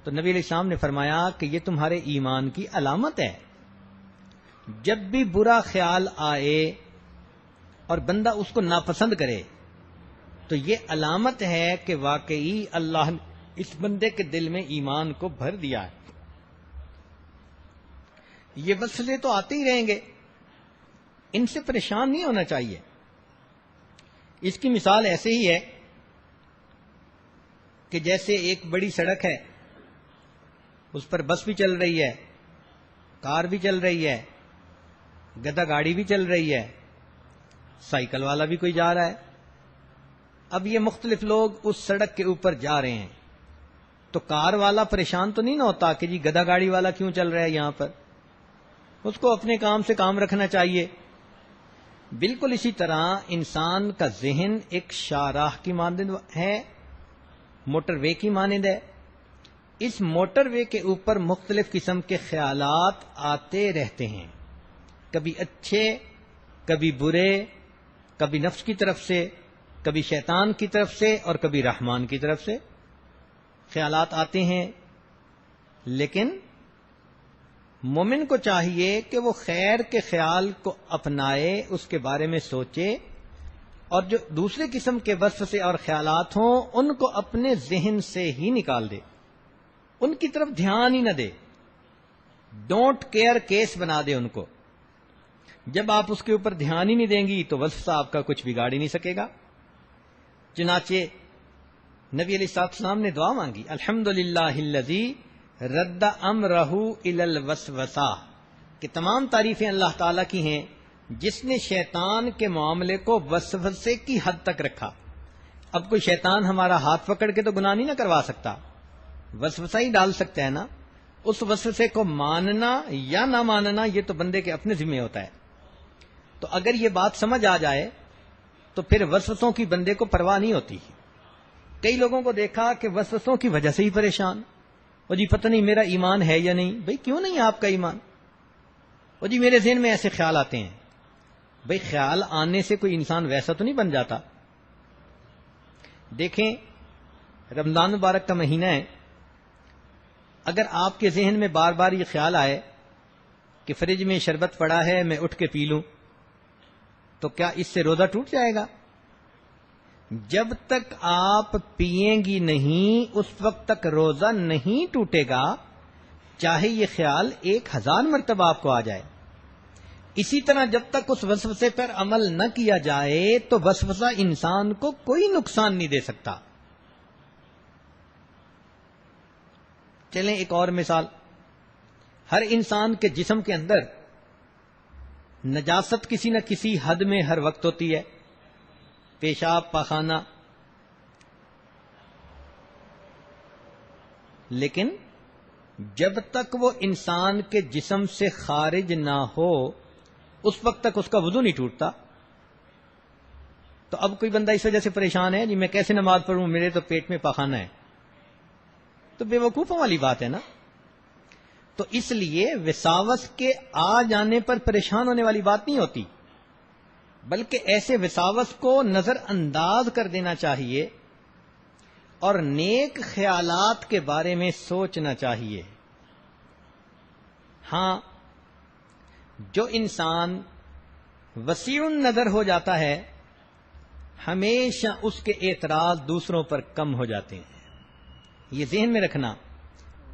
تو نبی علیہ السلام نے فرمایا کہ یہ تمہارے ایمان کی علامت ہے. جب بھی برا خیال آئے اور بندہ اس کو ناپسند کرے تو یہ علامت ہے کہ واقعی اللہ نے اس بندے کے دل میں ایمان کو بھر دیا ہے. یہ وسوسے تو آتے ہی رہیں گے، ان سے پریشان نہیں ہونا چاہیے. اس کی مثال ایسے ہی ہے کہ جیسے ایک بڑی سڑک ہے، اس پر بس بھی چل رہی ہے، کار بھی چل رہی ہے، گدھا گاڑی بھی چل رہی ہے، سائیکل والا بھی کوئی جا رہا ہے. اب یہ مختلف لوگ اس سڑک کے اوپر جا رہے ہیں، تو کار والا پریشان تو نہیں نہ ہوتا کہ جی گدھا گاڑی والا کیوں چل رہا ہے یہاں پر؟ اس کو اپنے کام سے کام رکھنا چاہیے. بالکل اسی طرح انسان کا ذہن ایک شاہراہ کی مانند ہے، موٹر وے کی مانند ہے. اس موٹر وے کے اوپر مختلف قسم کے خیالات آتے رہتے ہیں، کبھی اچھے، کبھی برے، کبھی نفس کی طرف سے، کبھی شیطان کی طرف سے، اور کبھی رحمان کی طرف سے خیالات آتے ہیں. لیکن مومن کو چاہیے کہ وہ خیر کے خیال کو اپنائے، اس کے بارے میں سوچے، اور جو دوسرے قسم کے وسوسے اور خیالات ہوں ان کو اپنے ذہن سے ہی نکال دے، ان کی طرف دھیان ہی نہ دے، ڈونٹ کیئر کیس بنا دے ان کو. جب آپ اس کے اوپر دھیان ہی نہیں دیں گی تو وسوسہ آپ کا کچھ بگاڑ ہی نہیں سکے گا. چنانچہ نبی علیہ السلام نے دعا مانگی، الحمدللہ الذی رد امرہ الی الوسوسہ، کہ تمام تعریفیں اللہ تعالیٰ کی ہیں جس نے شیطان کے معاملے کو وسوسے کی حد تک رکھا. اب کوئی شیطان ہمارا ہاتھ پکڑ کے تو گناہ نہیں نہ کروا سکتا، وسوسہ ہی ڈال سکتا ہے نا. اس وسوسے کو ماننا یا نہ ماننا یہ تو بندے کے اپنے ذمہ ہوتا ہے. تو اگر یہ بات سمجھ آ جائے تو پھر وسوسوں کی بندے کو پرواہ نہیں ہوتی. کئی لوگوں کو دیکھا کہ وسوسوں کی وجہ سے ہی پریشان، وہ جی پتہ نہیں میرا ایمان ہے یا نہیں. بھئی کیوں نہیں آپ کا ایمان؟ وہ جی میرے ذہن میں ایسے خیال آتے ہیں. بھئی خیال آنے سے کوئی انسان ویسا تو نہیں بن جاتا. دیکھیں رمضان مبارک کا مہینہ ہے، اگر آپ کے ذہن میں بار بار یہ خیال آئے کہ فریج میں شربت پڑا ہے میں اٹھ کے پی لوں، تو کیا اس سے روزہ ٹوٹ جائے گا؟ جب تک آپ پیئیں گی نہیں اس وقت تک روزہ نہیں ٹوٹے گا، چاہے یہ خیال 1000 مرتبہ آپ کو آ جائے. اسی طرح جب تک اس وسوسے پر عمل نہ کیا جائے تو وسوسہ انسان کو کوئی نقصان نہیں دے سکتا. چلیں ایک اور مثال. ہر انسان کے جسم کے اندر نجاست کسی نہ کسی حد میں ہر وقت ہوتی ہے، پیشاب، پاخانہ. لیکن جب تک وہ انسان کے جسم سے خارج نہ ہو اس وقت تک اس کا وضو نہیں ٹوٹتا. تو اب کوئی بندہ اس وجہ سے پریشان ہے جی میں کیسے نماز پڑھوں، میرے تو پیٹ میں پاخانہ ہے، تو بے وقوفوں والی بات ہے نا. تو اس لیے وساوس کے آ جانے پر پریشان ہونے والی بات نہیں ہوتی، بلکہ ایسے وساوس کو نظر انداز کر دینا چاہیے اور نیک خیالات کے بارے میں سوچنا چاہیے. ہاں، جو انسان وسیع النظر ہو جاتا ہے ہمیشہ اس کے اعتراض دوسروں پر کم ہو جاتے ہیں. یہ ذہن میں رکھنا،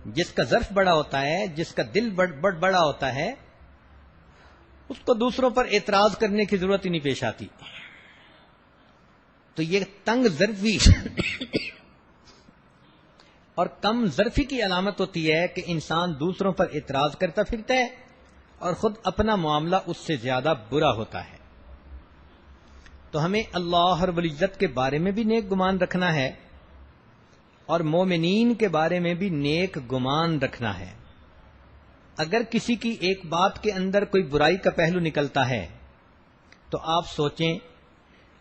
جس کا ظرف بڑا ہوتا ہے، جس کا دل بڑا ہوتا ہے، اس کو دوسروں پر اعتراض کرنے کی ضرورت ہی نہیں پیش آتی. تو یہ تنگ ظرفی اور کم ظرفی کی علامت ہوتی ہے کہ انسان دوسروں پر اعتراض کرتا پھرتا ہے اور خود اپنا معاملہ اس سے زیادہ برا ہوتا ہے. تو ہمیں اللہ رب العزت کے بارے میں بھی نیک گمان رکھنا ہے اور مومنین کے بارے میں بھی نیک گمان رکھنا ہے. اگر کسی کی ایک بات کے اندر کوئی برائی کا پہلو نکلتا ہے تو آپ سوچیں،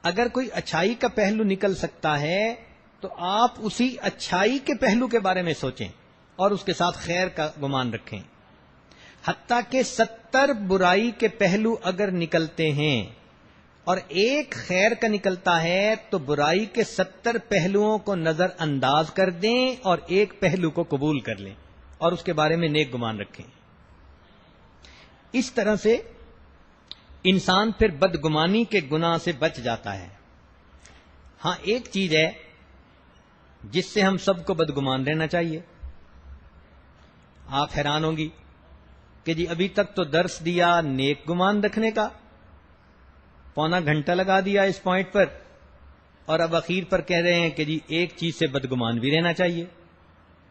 اگر کوئی اچھائی کا پہلو نکل سکتا ہے تو آپ اسی اچھائی کے پہلو کے بارے میں سوچیں اور اس کے ساتھ خیر کا گمان رکھیں. حتیٰ کہ 70 برائی کے پہلو اگر نکلتے ہیں اور ایک خیر کا نکلتا ہے تو برائی کے 70 پہلوؤں کو نظر انداز کر دیں اور ایک پہلو کو قبول کر لیں اور اس کے بارے میں نیک گمان رکھیں. اس طرح سے انسان پھر بدگمانی کے گناہ سے بچ جاتا ہے. ہاں ایک چیز ہے جس سے ہم سب کو بدگمان رہنا چاہیے. آپ حیران ہوں گی کہ جی ابھی تک تو درس دیا نیک گمان رکھنے کا، پونا گھنٹہ لگا دیا اس پوائنٹ پر، اور اب اخیر پر کہہ رہے ہیں کہ جی ایک چیز سے بدگمان بھی رہنا چاہیے.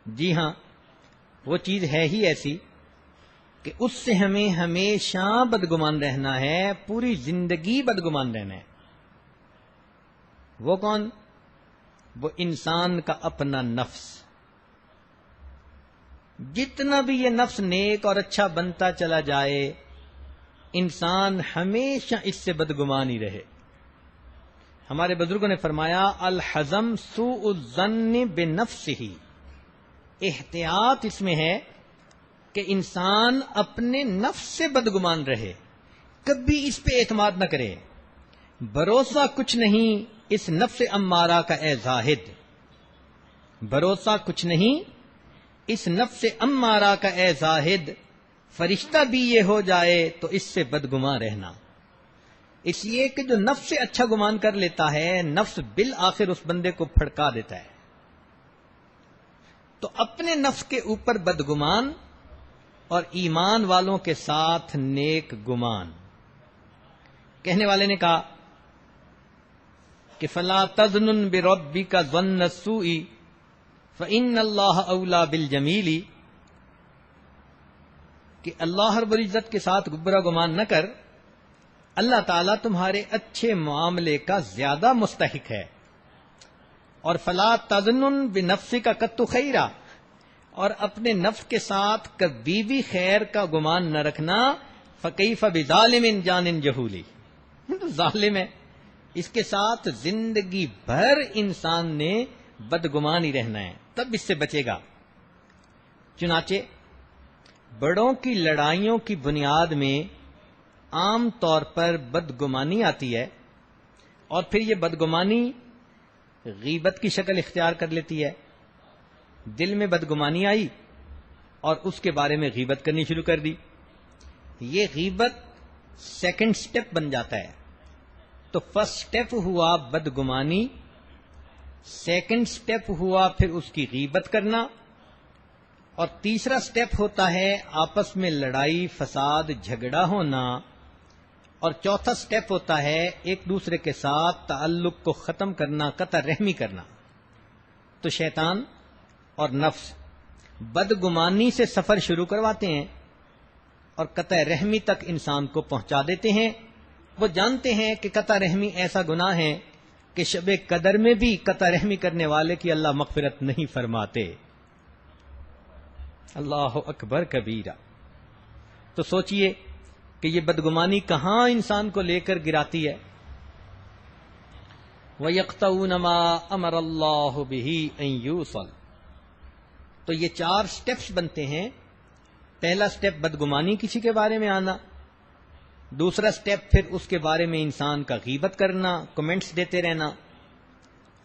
جی ہاں، وہ چیز ہے ہی ایسی کہ اس سے ہمیں ہمیشہ بدگمان رہنا ہے، پوری زندگی بدگمان رہنا ہے۔ وہ کون؟ وہ انسان کا اپنا نفس۔ جتنا بھی یہ نفس نیک اور اچھا بنتا چلا جائے، انسان ہمیشہ اس سے بدگمان ہی رہے۔ ہمارے بزرگوں نے فرمایا الحزم سوء الظن بنفسہ، احتیاط اس میں ہے کہ انسان اپنے نفس سے بدگمان رہے، کبھی اس پہ اعتماد نہ کرے۔ بھروسہ کچھ نہیں اس نفس امارہ کا اے زاہد، بھروسہ کچھ نہیں اس نفس امارہ کا اے زاہد، فرشتہ بھی یہ ہو جائے تو اس سے بدگمان رہنا۔ اس لیے کہ جو نفس سے اچھا گمان کر لیتا ہے، نفس بالآخر اس بندے کو پھڑکا دیتا ہے۔ تو اپنے نفس کے اوپر بدگمان اور ایمان والوں کے ساتھ نیک گمان۔ کہنے والے نے کہا کہ فلا تظنن بربک ظن السوء فإن اللہ اولی بالجمیل، کہ اللہ رب العزت کے ساتھ برا گمان نہ کر، اللہ تعالیٰ تمہارے اچھے معاملے کا زیادہ مستحق ہے۔ اور فلا تظنن بنفسک قط خیرا، اور اپنے نفس کے ساتھ کبھی بھی خیر کا گمان نہ رکھنا، فکیف بظالم جان جہولی، ظالم ہے، اس کے ساتھ زندگی بھر انسان نے بدگمان ہی رہنا ہے، تب اس سے بچے گا۔ چنانچہ بڑوں کی لڑائیوں کی بنیاد میں عام طور پر بدگمانی آتی ہے، اور پھر یہ بدگمانی غیبت کی شکل اختیار کر لیتی ہے۔ دل میں بدگمانی آئی اور اس کے بارے میں غیبت کرنی شروع کر دی، یہ غیبت سیکنڈ سٹیپ بن جاتا ہے۔ تو فرسٹ سٹیپ ہوا بدگمانی، سیکنڈ سٹیپ ہوا پھر اس کی غیبت کرنا، اور تیسرا سٹیپ ہوتا ہے آپس میں لڑائی فساد جھگڑا ہونا، اور چوتھا سٹیپ ہوتا ہے ایک دوسرے کے ساتھ تعلق کو ختم کرنا، قطع رحمی کرنا۔ تو شیطان اور نفس بدگمانی سے سفر شروع کرواتے ہیں اور قطع رحمی تک انسان کو پہنچا دیتے ہیں۔ وہ جانتے ہیں کہ قطع رحمی ایسا گناہ ہے کہ شب قدر میں بھی قطع رحمی کرنے والے کی اللہ مغفرت نہیں فرماتے۔ اللہ اکبر کبیرہ۔ تو سوچئے کہ یہ بدگمانی کہاں انسان کو لے کر گراتی ہے۔ وَيَقْطَعُونَ مَا أَمَرَ اللَّهُ بِهِ أَن يُوصَلَ۔ تو یہ 4 سٹیپس بنتے ہیں۔ پہلا سٹیپ بدگمانی کسی کے بارے میں آنا، دوسرا سٹیپ پھر اس کے بارے میں انسان کا غیبت کرنا، کمنٹس دیتے رہنا،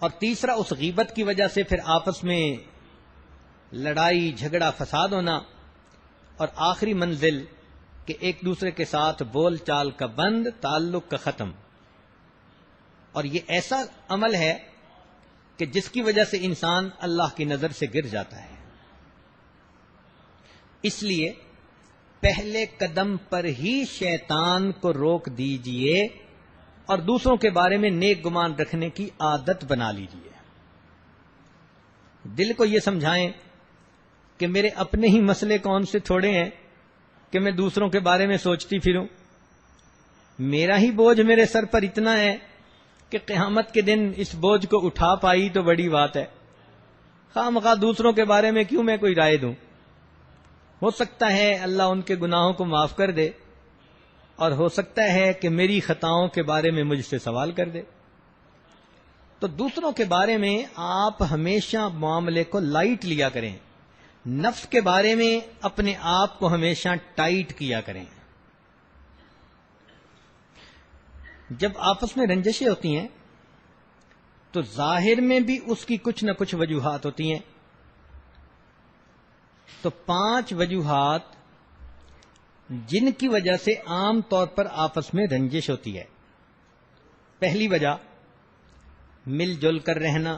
اور تیسرا اس غیبت کی وجہ سے پھر آپس میں لڑائی جھگڑا فساد ہونا، اور آخری منزل کہ ایک دوسرے کے ساتھ بول چال کا بند، تعلق کا ختم۔ اور یہ ایسا عمل ہے کہ جس کی وجہ سے انسان اللہ کی نظر سے گر جاتا ہے۔ اس لیے پہلے قدم پر ہی شیطان کو روک دیجئے اور دوسروں کے بارے میں نیک گمان رکھنے کی عادت بنا لیجئے۔ دل کو یہ سمجھائیں کہ میرے اپنے ہی مسئلے کون سے تھوڑے ہیں کہ میں دوسروں کے بارے میں سوچتی پھروں۔ میرا ہی بوجھ میرے سر پر اتنا ہے کہ قیامت کے دن اس بوجھ کو اٹھا پائی تو بڑی بات ہے۔ خواہ مخواہ دوسروں کے بارے میں کیوں میں کوئی رائے دوں؟ ہو سکتا ہے اللہ ان کے گناہوں کو معاف کر دے، اور ہو سکتا ہے کہ میری خطاؤں کے بارے میں مجھ سے سوال کر دے۔ تو دوسروں کے بارے میں آپ ہمیشہ معاملے کو لائٹ لیا کریں، نفس کے بارے میں اپنے آپ کو ہمیشہ ٹائٹ کیا کریں۔ جب آپس میں رنجشیں ہوتی ہیں تو ظاہر میں بھی اس کی کچھ نہ کچھ وجوہات ہوتی ہیں۔ تو 5 وجوہات جن کی وجہ سے عام طور پر آپس میں رنجش ہوتی ہے۔ پہلی وجہ مل جل کر رہنا۔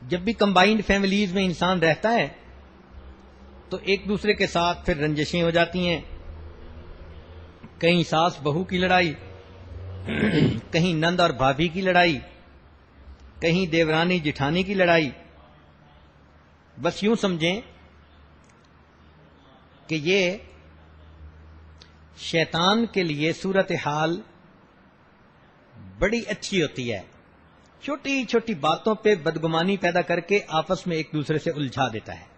جب بھی کمبائنڈ فیملیز میں انسان رہتا ہے تو ایک دوسرے کے ساتھ پھر رنجشیں ہو جاتی ہیں، کہیں ساس بہو کی لڑائی، کہیں نند اور بھابھی کی لڑائی، کہیں دیورانی جٹھانی کی لڑائی۔ بس یوں سمجھیں کہ یہ شیطان کے لیے صورتحال بڑی اچھی ہوتی ہے، چھوٹی چھوٹی باتوں پہ بدگمانی پیدا کر کے آپس میں ایک دوسرے سے الجھا دیتا ہے.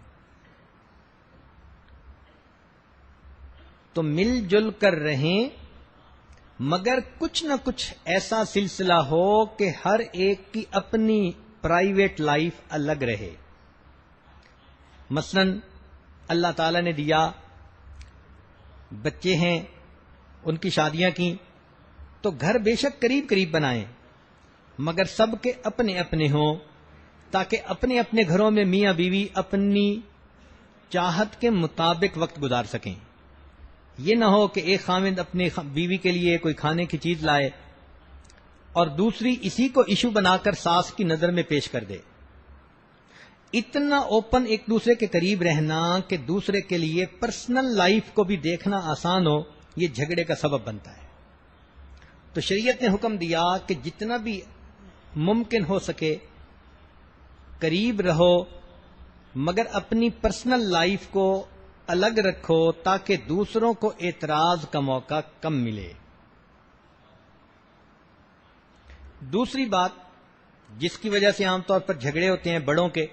تو مل جل کر رہیں، مگر کچھ نہ کچھ ایسا سلسلہ ہو کہ ہر ایک کی اپنی پرائیویٹ لائف الگ رہے. مثلا اللہ تعالی نے دیا، بچے ہیں، ان کی شادیاں کی، تو گھر بے شک قریب قریب بنائیں، مگر سب کے اپنے اپنے ہوں، تاکہ اپنے اپنے گھروں میں میاں بیوی اپنی چاہت کے مطابق وقت گزار سکیں. یہ نہ ہو کہ ایک خاوند اپنی بیوی کے لیے کوئی کھانے کی چیز لائے اور دوسری اسی کو ایشو بنا کر ساس کی نظر میں پیش کر دے. اتنا اوپن ایک دوسرے کے قریب رہنا کہ دوسرے کے لیے پرسنل لائف کو بھی دیکھنا آسان ہو، یہ جھگڑے کا سبب بنتا ہے. تو شریعت نے حکم دیا کہ جتنا بھی ممکن ہو سکے قریب رہو، مگر اپنی پرسنل لائف کو الگ رکھو تاکہ دوسروں کو اعتراض کا موقع کم ملے. دوسری بات جس کی وجہ سے عام طور پر جھگڑے ہوتے ہیں بڑوں کے،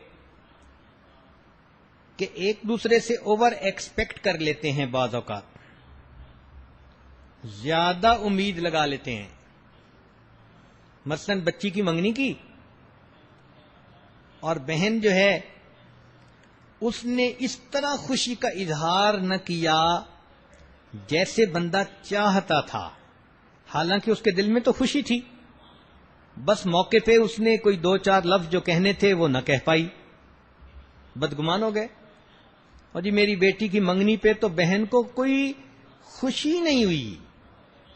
کہ ایک دوسرے سے اوور ایکسپیکٹ کر لیتے ہیں، بعض اوقات زیادہ امید لگا لیتے ہیں. مثلا بچی کی منگنی کی اور بہن جو ہے اس نے اس طرح خوشی کا اظہار نہ کیا جیسے بندہ چاہتا تھا، حالانکہ اس کے دل میں تو خوشی تھی، بس موقع پہ اس نے کوئی دو چار لفظ جو کہنے تھے وہ نہ کہہ پائی، بدگمان ہو گئے. اور جی میری بیٹی کی منگنی پہ تو بہن کو کوئی خوشی نہیں ہوئی،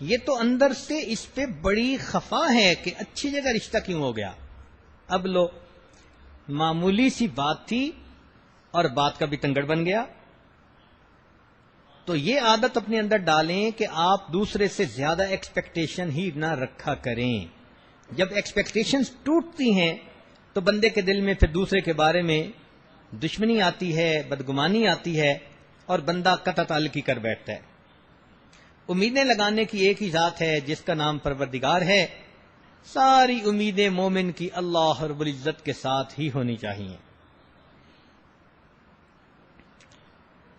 یہ تو اندر سے اس پہ بڑی خفا ہے کہ اچھی جگہ رشتہ کیوں ہو گیا. اب لو، معمولی سی بات تھی اور بات کا بھی تنگڑ بن گیا. تو یہ عادت اپنے اندر ڈالیں کہ آپ دوسرے سے زیادہ ایکسپیکٹیشن ہی نہ رکھا کریں. جب ایکسپیکٹیشنز ٹوٹتی ہیں تو بندے کے دل میں پھر دوسرے کے بارے میں دشمنی آتی ہے، بدگمانی آتی ہے، اور بندہ قطع تعلقی کر بیٹھتا ہے. امیدیں لگانے کی ایک ہی ذات ہے جس کا نام پروردگار ہے. ساری امیدیں مومن کی اللہ رب العزت کے ساتھ ہی ہونی چاہیے.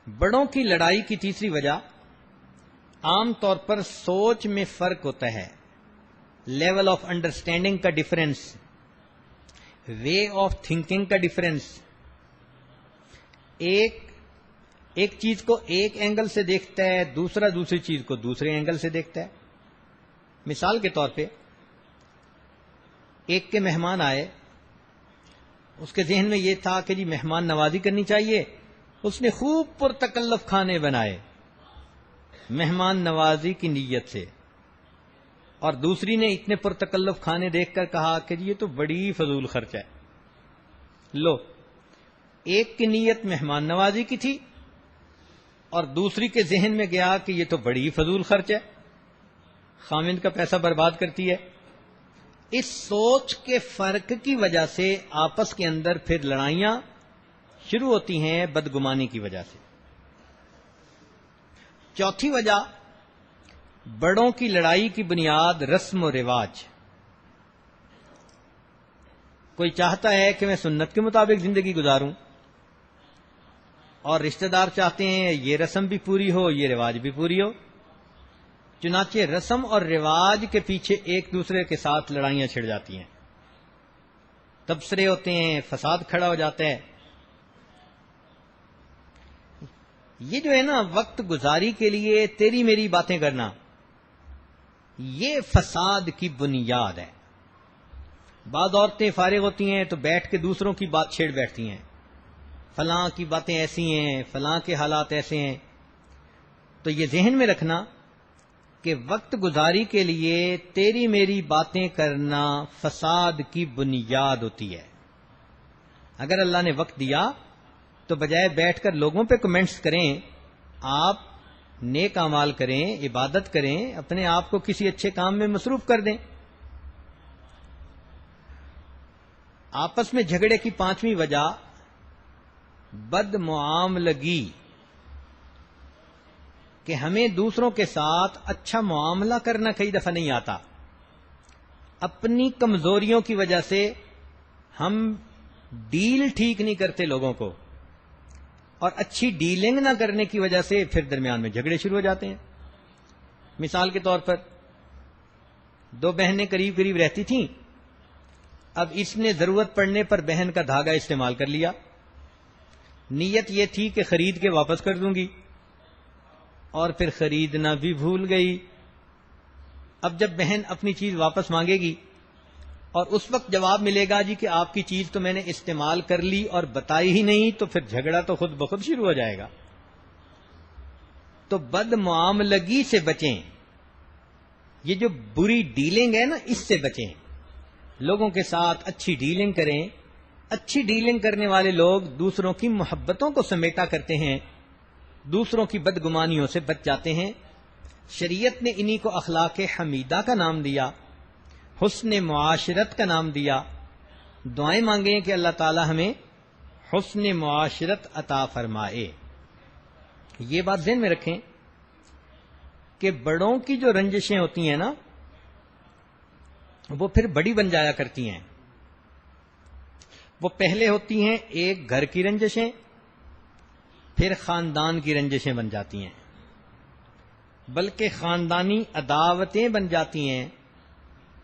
بڑوں کی لڑائی کی تیسری وجہ عام طور پر سوچ میں فرق ہوتا ہے، لیول آف انڈرسٹینڈنگ کا ڈفرینس، وے آف تھنکنگ کا ڈفرینس. ایک چیز کو ایک اینگل سے دیکھتا ہے، دوسرا دوسری چیز کو دوسرے اینگل سے دیکھتا ہے. مثال کے طور پہ ایک کے مہمان آئے، اس کے ذہن میں یہ تھا کہ جی مہمان نوازی کرنی چاہیے، اس نے خوب پرتکلف کھانے بنائے مہمان نوازی کی نیت سے، اور دوسری نے اتنے پرتکلف کھانے دیکھ کر کہا کہ جی یہ تو بڑی فضول خرچ ہے. لو، ایک کی نیت مہمان نوازی کی تھی اور دوسری کے ذہن میں گیا کہ یہ تو بڑی فضول خرچ ہے، خامند کا پیسہ برباد کرتی ہے. اس سوچ کے فرق کی وجہ سے آپس کے اندر پھر لڑائیاں شروع ہوتی ہیں، بدگمانی کی وجہ سے. چوتھی وجہ بڑوں کی لڑائی کی بنیاد رسم و رواج. کوئی چاہتا ہے کہ میں سنت کے مطابق زندگی گزاروں، اور رشتہ دار چاہتے ہیں یہ رسم بھی پوری ہو، یہ رواج بھی پوری ہو. چنانچہ رسم اور رواج کے پیچھے ایک دوسرے کے ساتھ لڑائیاں چھڑ جاتی ہیں، تبصرے ہوتے ہیں، فساد کھڑا ہو جاتا ہے. یہ جو ہے نا وقت گزاری کے لیے تیری میری باتیں کرنا، یہ فساد کی بنیاد ہے. بعض عورتیں فارغ ہوتی ہیں تو بیٹھ کے دوسروں کی بات چھیڑ بیٹھتی ہیں، فلاں کی باتیں ایسی ہیں، فلاں کے حالات ایسے ہیں. تو یہ ذہن میں رکھنا کہ وقت گزاری کے لیے تیری میری باتیں کرنا فساد کی بنیاد ہوتی ہے. اگر اللہ نے وقت دیا تو بجائے بیٹھ کر لوگوں پہ کمنٹس کریں، آپ نیک اعمال کریں، عبادت کریں، اپنے آپ کو کسی اچھے کام میں مصروف کر دیں. آپس میں جھگڑے کی پانچویں وجہ بد معاملگی. کہ ہمیں دوسروں کے ساتھ اچھا معاملہ کرنا کئی دفعہ نہیں آتا. اپنی کمزوریوں کی وجہ سے ہم ڈیل ٹھیک نہیں کرتے لوگوں کو، اور اچھی ڈیلنگ نہ کرنے کی وجہ سے پھر درمیان میں جھگڑے شروع ہو جاتے ہیں. مثال کے طور پر 2 بہنیں قریب قریب رہتی تھیں. اب اس نے ضرورت پڑنے پر بہن کا دھاگا استعمال کر لیا. نیت یہ تھی کہ خرید کے واپس کر دوں گی، اور پھر خریدنا بھی بھول گئی. اب جب بہن اپنی چیز واپس مانگے گی اور اس وقت جواب ملے گا جی کہ آپ کی چیز تو میں نے استعمال کر لی اور بتائی ہی نہیں، تو پھر جھگڑا تو خود بخود شروع ہو جائے گا. تو بد معاملگی سے بچیں. یہ جو بری ڈیلنگ ہے نا، اس سے بچیں. لوگوں کے ساتھ اچھی ڈیلنگ کریں. اچھی ڈیلنگ کرنے والے لوگ دوسروں کی محبتوں کو سمیٹا کرتے ہیں، دوسروں کی بدگمانیوں سے بچ جاتے ہیں. شریعت نے انہی کو اخلاق حمیدہ کا نام دیا، حسن معاشرت کا نام دیا. دعائیں مانگیں کہ اللہ تعالی ہمیں حسن معاشرت عطا فرمائے. یہ بات ذہن میں رکھیں کہ بڑوں کی جو رنجشیں ہوتی ہیں نا، وہ پھر بڑی بن جایا کرتی ہیں. وہ پہلے ہوتی ہیں ایک گھر کی رنجشیں، پھر خاندان کی رنجشیں بن جاتی ہیں، بلکہ خاندانی عداوتیں بن جاتی ہیں.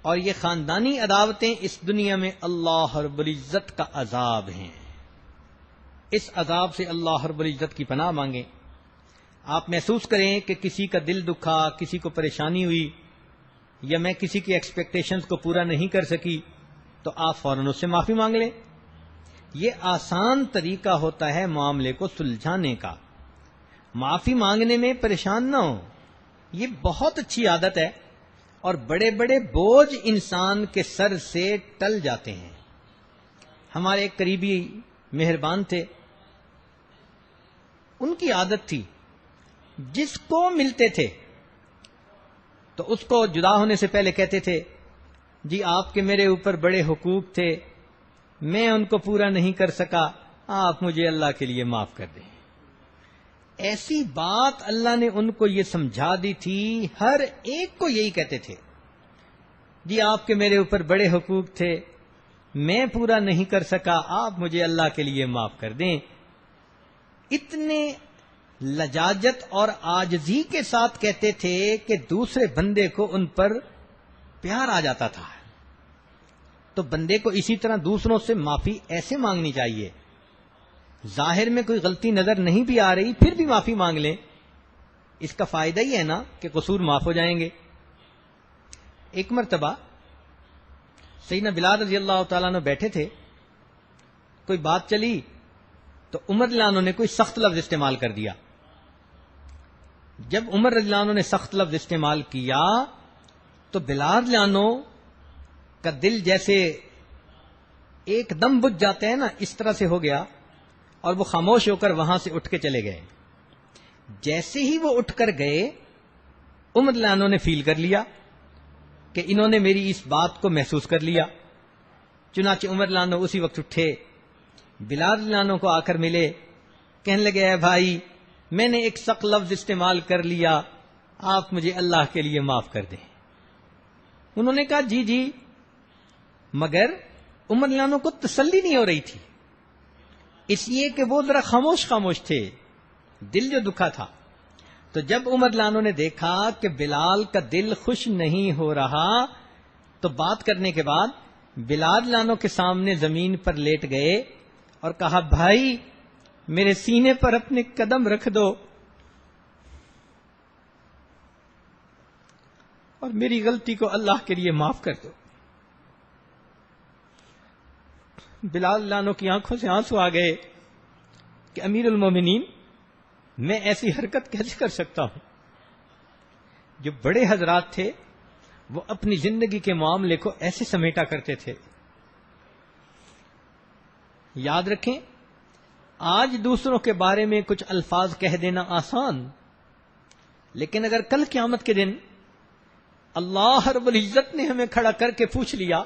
اور یہ خاندانی عداوتیں اس دنیا میں اللہ رب العزت کا عذاب ہیں. اس عذاب سے اللہ رب العزت کی پناہ مانگیں. آپ محسوس کریں کہ کسی کا دل دکھا، کسی کو پریشانی ہوئی، یا میں کسی کی ایکسپیکٹیشنز کو پورا نہیں کر سکی، تو آپ فوراً اس سے معافی مانگ لیں. یہ آسان طریقہ ہوتا ہے معاملے کو سلجھانے کا. معافی مانگنے میں پریشان نہ ہو، یہ بہت اچھی عادت ہے، اور بڑے بڑے بوجھ انسان کے سر سے ٹل جاتے ہیں. ہمارے ایک قریبی مہربان تھے، ان کی عادت تھی جس کو ملتے تھے تو اس کو جدا ہونے سے پہلے کہتے تھے جی آپ کے میرے اوپر بڑے حقوق تھے، میں ان کو پورا نہیں کر سکا، آپ مجھے اللہ کے لیے معاف کر دیں. ایسی بات اللہ نے ان کو یہ سمجھا دی تھی، ہر ایک کو یہی کہتے تھے جی آپ کے میرے اوپر بڑے حقوق تھے، میں پورا نہیں کر سکا، آپ مجھے اللہ کے لیے معاف کر دیں. اتنے لجاجت اور عاجزی کے ساتھ کہتے تھے کہ دوسرے بندے کو ان پر پیار آ جاتا تھا. تو بندے کو اسی طرح دوسروں سے معافی ایسے مانگنی چاہیے. ظاہر میں کوئی غلطی نظر نہیں بھی آ رہی، پھر بھی معافی مانگ لیں. اس کا فائدہ ہی ہے نا کہ قصور معاف ہو جائیں گے. ایک مرتبہ سیدنا بلال رضی اللہ تعالیٰ عنہ بیٹھے تھے، کوئی بات چلی تو عمر رضی اللہ عنہ نے کوئی سخت لفظ استعمال کر دیا. جب عمر رضی اللہ عنہ نے سخت لفظ استعمال کیا تو بلال رضی اللہ عنہ کا دل جیسے ایک دم بجھ جاتے ہیں نا، اس طرح سے ہو گیا، اور وہ خاموش ہو کر وہاں سے اٹھ کے چلے گئے. جیسے ہی وہ اٹھ کر گئے، عمر رضی اللہ عنہ نے فیل کر لیا کہ انہوں نے میری اس بات کو محسوس کر لیا. چنانچہ عمر رضی اللہ عنہ اسی وقت اٹھے، بلال رضی اللہ عنہ کو آ کر ملے، کہنے لگے اے بھائی میں نے ایک سخت لفظ استعمال کر لیا، آپ مجھے اللہ کے لیے معاف کر دیں. انہوں نے کہا جی جی، مگر عمر رضی اللہ عنہ کو تسلی نہیں ہو رہی تھی، اس لیے کہ وہ ذرا خاموش تھے، دل جو دکھا تھا. تو جب عمر رضی اللہ عنہ نے دیکھا کہ بلال کا دل خوش نہیں ہو رہا، تو بات کرنے کے بعد بلال رضی اللہ عنہ کے سامنے زمین پر لیٹ گئے اور کہا بھائی میرے سینے پر اپنے قدم رکھ دو اور میری غلطی کو اللہ کے لیے معاف کر دو. بلال رضی اللہ عنہ کی آنکھوں سے آنسو آ گئے کہ امیر المومنین میں ایسی حرکت کیسے کر سکتا ہوں. جو بڑے حضرات تھے وہ اپنی زندگی کے معاملے کو ایسے سمیٹا کرتے تھے. یاد رکھیں، آج دوسروں کے بارے میں کچھ الفاظ کہہ دینا آسان، لیکن اگر کل قیامت کے دن اللہ رب العزت نے ہمیں کھڑا کر کے پوچھ لیا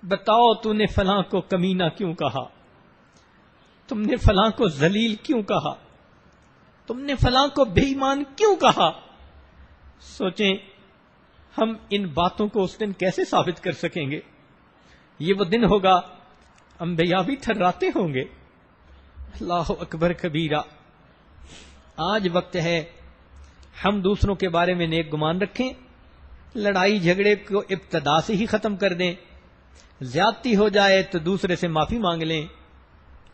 بتاؤ تو نے فلاں کو کمینہ کیوں کہا، تم نے فلاں کو ذلیل کیوں کہا، تم نے فلاں کو بے ایمان کیوں کہا؟ سوچیں ہم ان باتوں کو اس دن کیسے ثابت کر سکیں گے؟ یہ وہ دن ہوگا انبیاء بھی تھراتے ہوں گے۔ اللہ اکبر کبیرہ۔ آج وقت ہے ہم دوسروں کے بارے میں نیک گمان رکھیں، لڑائی جھگڑے کو ابتدا سے ہی ختم کر دیں، زیادتی ہو جائے تو دوسرے سے معافی مانگ لیں،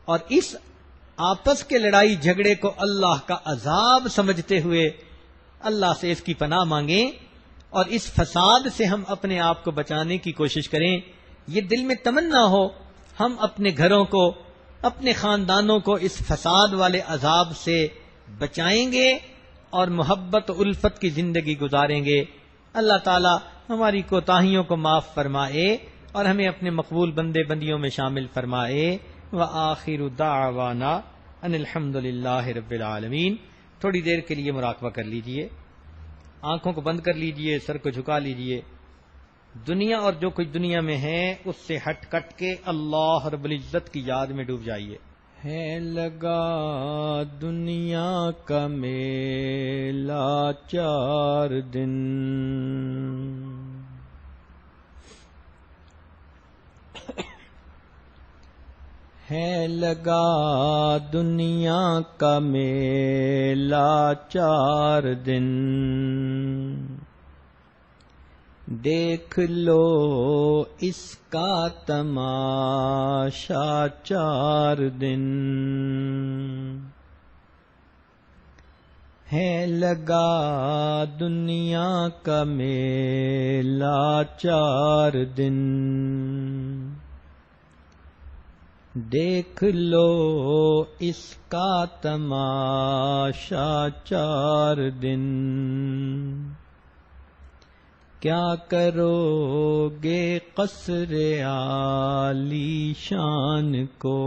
اور اس آپس کے لڑائی جھگڑے کو اللہ کا عذاب سمجھتے ہوئے اللہ سے اس کی پناہ مانگیں، اور اس فساد سے ہم اپنے آپ کو بچانے کی کوشش کریں۔ یہ دل میں تمنا ہو ہم اپنے گھروں کو، اپنے خاندانوں کو اس فساد والے عذاب سے بچائیں گے اور محبت و الفت کی زندگی گزاریں گے۔ اللہ تعالی ہماری کوتاہیوں کو معاف فرمائے اور ہمیں اپنے مقبول بندے بندیوں میں شامل فرمائے۔ وآخر دعوانا ان الحمد للہ رب العالمین۔ تھوڑی دیر کے لیے مراقبہ کر لیجئے، آنکھوں کو بند کر لیجئے، سر کو جھکا لیجئے، دنیا اور جو کچھ دنیا میں ہے اس سے ہٹ کٹ کے اللہ رب العزت کی یاد میں ڈوب جائیے۔ ہے لگا دنیا کا میلہ 4 دن، ہے لگا دنیا کا میلہ 4 دن، دیکھ لو اس کا تماشا 4 دن، ہے لگا دنیا کا میلہ 4 دن، دیکھ لو اس کا تماشا 4 دن، کیا کرو گے قصر عالی شان کو،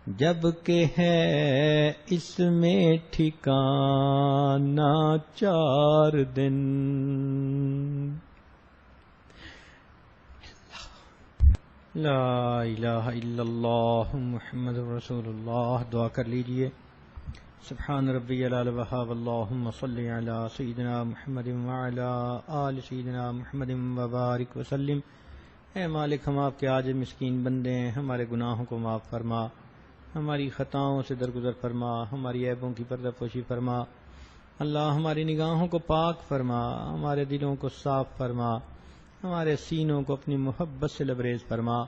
جب کہ ہے اس میں ٹھکانہ 4 دن۔ لا الہ الا اللہ محمد رسول اللہ۔ دعا کر لیجئے۔ سبحان ربی العلی وہاب، اللہم صلی علی سیدنا محمد وعلی آل سیدنا محمد وبارک وسلم۔ اے مالک، ہم آپ کے عاجز مسکین بندے ہیں، ہمارے گناہوں کو معاف فرما، ہماری خطاؤں سے درگزر فرما، ہماری عیبوں کی پردہ پوشی فرما۔ اللہ ہماری نگاہوں کو پاک فرما، ہمارے دلوں کو صاف فرما، ہمارے سینوں کو اپنی محبت سے لبریز فرما،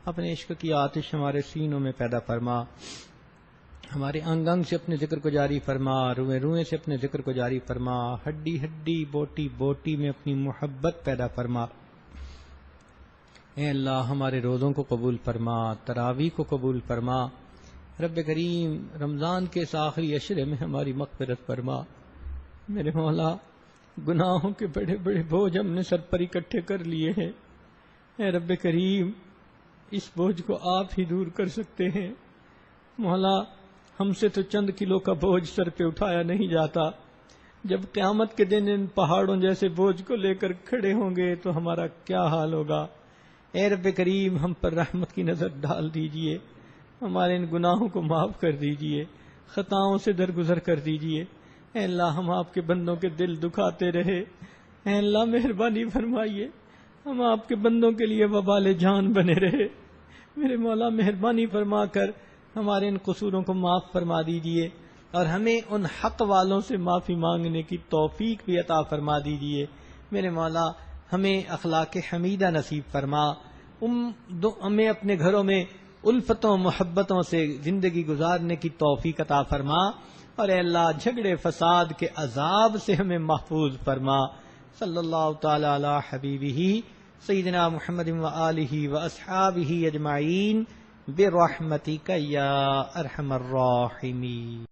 اپنے عشق کی آتش ہمارے سینوں میں پیدا فرما، ہمارے انگ انگ سے اپنے ذکر کو جاری فرما، روئیں روئیں سے اپنے ذکر کو جاری فرما، ہڈی ہڈی بوٹی بوٹی میں اپنی محبت پیدا فرما۔ اے اللہ ہمارے روزوں کو قبول فرما، تراویح کو قبول فرما۔ رب کریم رمضان کے اس آخری عشرے میں ہماری مغفرت فرما۔ میرے مولا، گناہوں کے بڑے بڑے بوجھ ہم نے سر پر اکٹھے کر لیے ہیں، اے رب کریم اس بوجھ کو آپ ہی دور کر سکتے ہیں۔ مولا، ہم سے تو چند کلو کا بوجھ سر پہ اٹھایا نہیں جاتا، جب قیامت کے دن ان پہاڑوں جیسے بوجھ کو لے کر کھڑے ہوں گے تو ہمارا کیا حال ہوگا۔ اے رب کریم ہم پر رحمت کی نظر ڈال دیجئے، ہمارے ان گناہوں کو معاف کر دیجئے، خطاؤں سے درگزر کر دیجئے۔ اے اللہ ہم آپ کے بندوں کے دل دکھاتے رہے، اے اللہ مہربانی فرمائیے، ہم آپ کے بندوں کے لیے وبال جان بنے رہے۔ میرے مولا مہربانی فرما کر ہمارے ان قصوروں کو معاف فرما دیجئے، اور ہمیں ان حق والوں سے معافی مانگنے کی توفیق بھی عطا فرما دیجئے۔ میرے مولا ہمیں اخلاق حمیدہ نصیب فرما، ہمیں اپنے گھروں میں الفتوں محبتوں سے زندگی گزارنے کی توفیق عطا فرما، اور اے اللہ جھگڑے فساد کے عذاب سے ہمیں محفوظ فرما۔ صلی اللہ تعالی علی حبیبہ سیدنا محمد وآلہ واصحابہ اجمعین برحمتک یا ارحم الراحمین۔